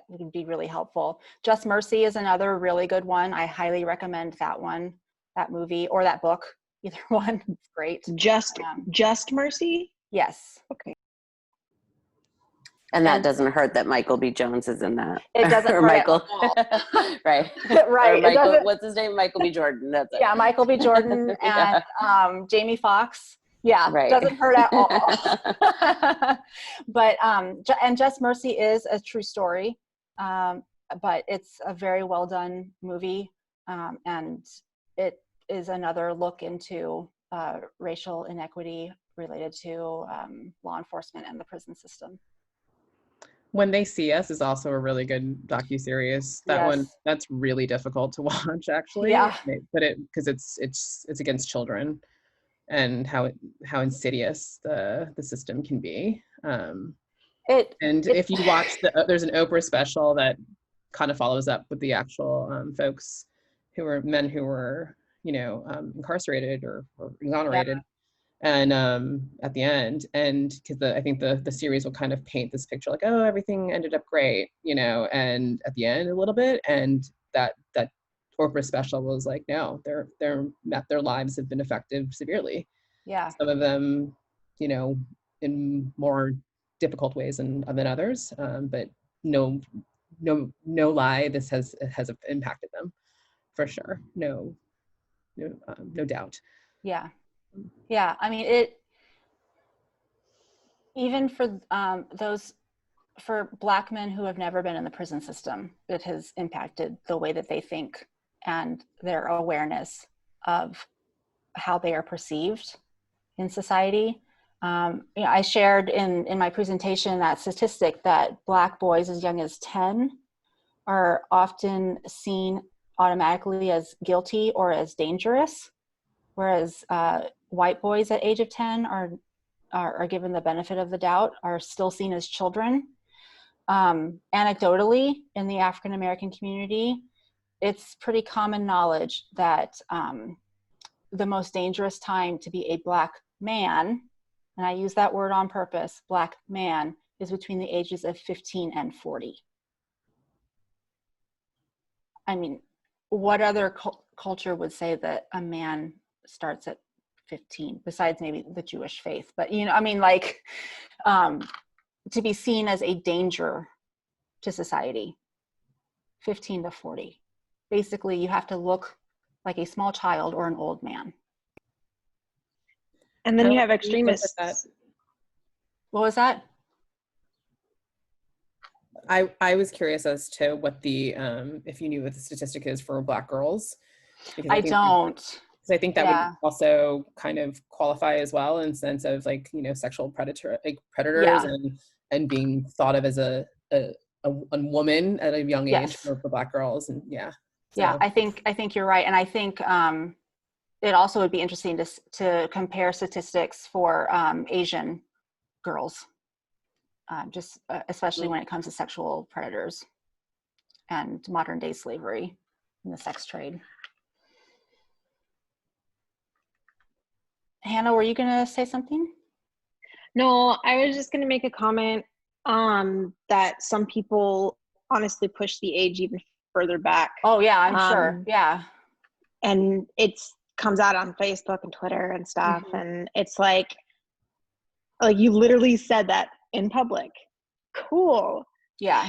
would be really helpful. Just Mercy is another really good one. I highly recommend that one, that movie, or that book. Either one, it's great. Just Mercy? Yes. Okay. And that doesn't hurt that Michael B. Jones is in that. It doesn't or hurt Michael. Right. Right. Or Michael, what's his name? Michael B. Jordan. That's it. Yeah, Michael B. Jordan and Jamie Foxx. Yeah, right. Doesn't hurt at all. But and Just Mercy is a true story, but it's a very well done movie, and it is another look into racial inequity related to law enforcement and the prison system. When They See Us is also a really good docuseries. That one, Yes. that's really difficult to watch, actually. Yeah. But because it's against children and how insidious the system can be. If you watch there's an Oprah special that kind of follows up with the actual folks who were men who were incarcerated or exonerated. Yeah. And at the end, and because I think the series will kind of paint this picture like, oh, everything ended up great, and at the end a little bit, and that Oprah special was like, no, their lives have been affected severely. Yeah. Some of them, in more difficult ways than others, but no lie, this has impacted them for sure. No doubt. Yeah. Yeah. I mean, even for for Black men who have never been in the prison system, it has impacted the way that they think and their awareness of how they are perceived in society. I shared in my presentation that statistic that Black boys as young as 10 are often seen automatically as guilty or as dangerous, whereas white boys at age of 10 are given the benefit of the doubt, are still seen as children. Anecdotally, in the African American community, it's pretty common knowledge that the most dangerous time to be a Black man, and I use that word on purpose, Black man, is between the ages of 15 and 40. I mean, what other culture would say that a man starts at 15, besides maybe the Jewish faith? But, to be seen as a danger to society, 15 to 40. Basically, you have to look like a small child or an old man. And then you have extremists. What was that? I was curious as to what the if you knew what the statistic is for Black girls. I don't. Because I think that would also kind of qualify as well in the sense of sexual predators and being thought of as a woman at a young age for Black girls, and So. I think you're right, and I think it also would be interesting to compare statistics for Asian girls, especially when it comes to sexual predators and modern day slavery and the sex trade. Hannah, were you going to say something? No, I was just going to make a comment that some people honestly push the age even further back. Oh yeah, I'm sure. Yeah. And it's comes out on Facebook and Twitter and stuff. Mm-hmm. And it's like you literally said that in public. Cool. Yeah.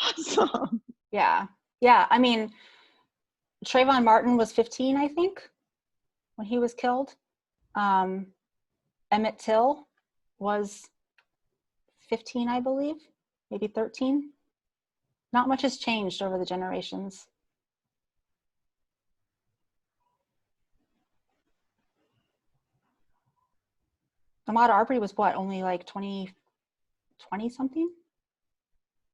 Awesome. Yeah. Yeah. I mean, Trayvon Martin was 15, I think, when he was killed. Emmett Till was 15, I believe, maybe 13. Not much has changed over the generations. Ahmaud Arbery was what, only like 20 something?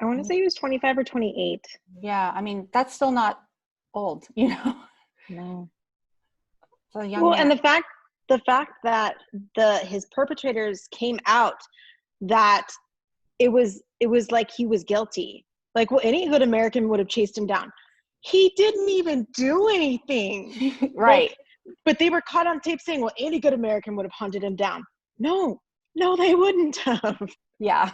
I want to say he was 25 or 28. Yeah, I mean, that's still not old, No. So young man. And the fact that his perpetrators came out, that it was like he was guilty. Like, well, any good American would have chased him down. He didn't even do anything. Right. But they were caught on tape saying, well, any good American would have hunted him down. No, they wouldn't have. Yeah.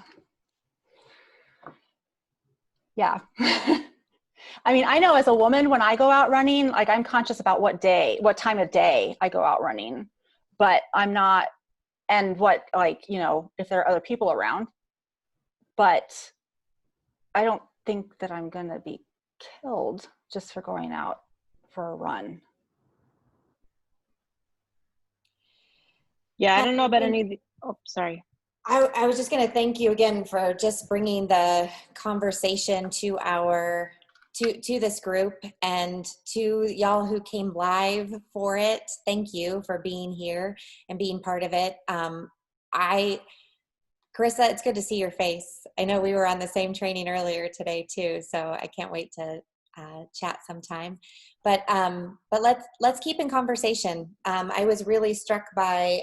Yeah. I mean, I know as a woman, when I go out running, like I'm conscious about what time of day I go out running, but I'm not, and what, if there are other people around, but I don't think that I'm going to be killed just for going out for a run. Yeah, I don't know about any. Oh, sorry. I was just going to thank you again for just bringing the conversation to our to this group, and to y'all who came live for it. Thank you for being here and being part of it. Carissa, it's good to see your face. I know we were on the same training earlier today too, so I can't wait to chat sometime. But let's keep in conversation. I was really struck by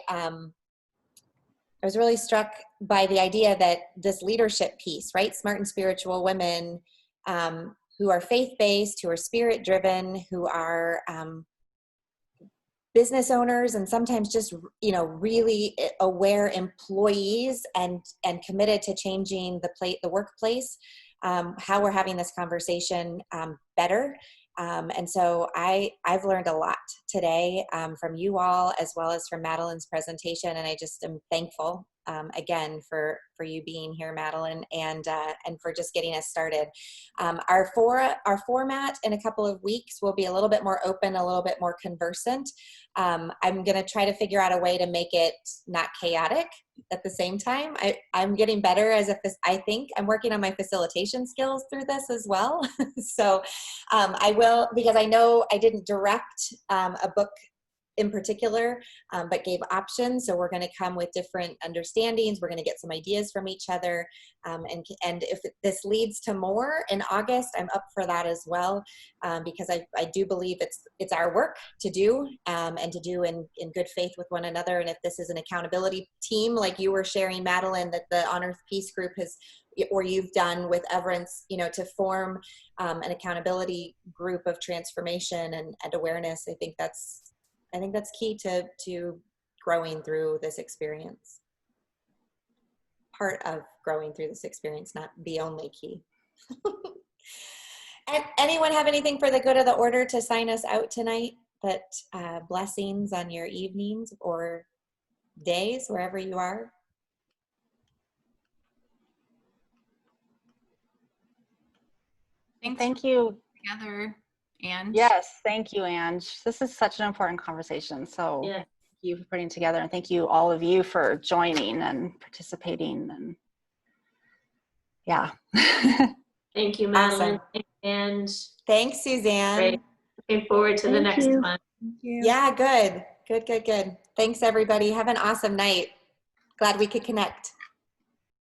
the idea that this leadership piece, right? Smart and spiritual women who are faith-based, who are spirit-driven, who are business owners, and sometimes just, really aware employees and committed to changing the workplace, how we're having this conversation better. And so I've learned a lot today from you all, as well as from Madalyn's presentation, and I just am thankful again for you being here, Madalyn, and for just getting us started. Our format in a couple of weeks will be a little bit more open, a little bit more conversant. I'm going to try to figure out a way to make it not chaotic at the same time. I'm getting better I think I'm working on my facilitation skills through this as well. So I will, because I know I didn't direct a book in particular, but gave options. So we're going to come with different understandings. We're going to get some ideas from each other. And if this leads to more in August, I'm up for that as well, because I do believe it's our work to do, and to do in good faith with one another. And if this is an accountability team, like you were sharing, Madalyn, that the On Earth Peace Group has, or you've done with Everence, to form an accountability group of transformation and awareness, I think that's key to growing through this experience. Part of growing through this experience, not the only key. And anyone have anything for the good of the order to sign us out tonight? That blessings on your evenings or days, wherever you are. Thank you. Together, Ange. Yes, thank you, Ange. This is such an important conversation. So Yeah. thank you for putting it together, and thank you all of you for joining and participating. And yeah. Thank you, Madalyn. Awesome. And Thanks, Suzanne. great. Looking forward to the Thank next you. one. Yeah, good. Thanks, everybody. Have an awesome night. Glad we could connect.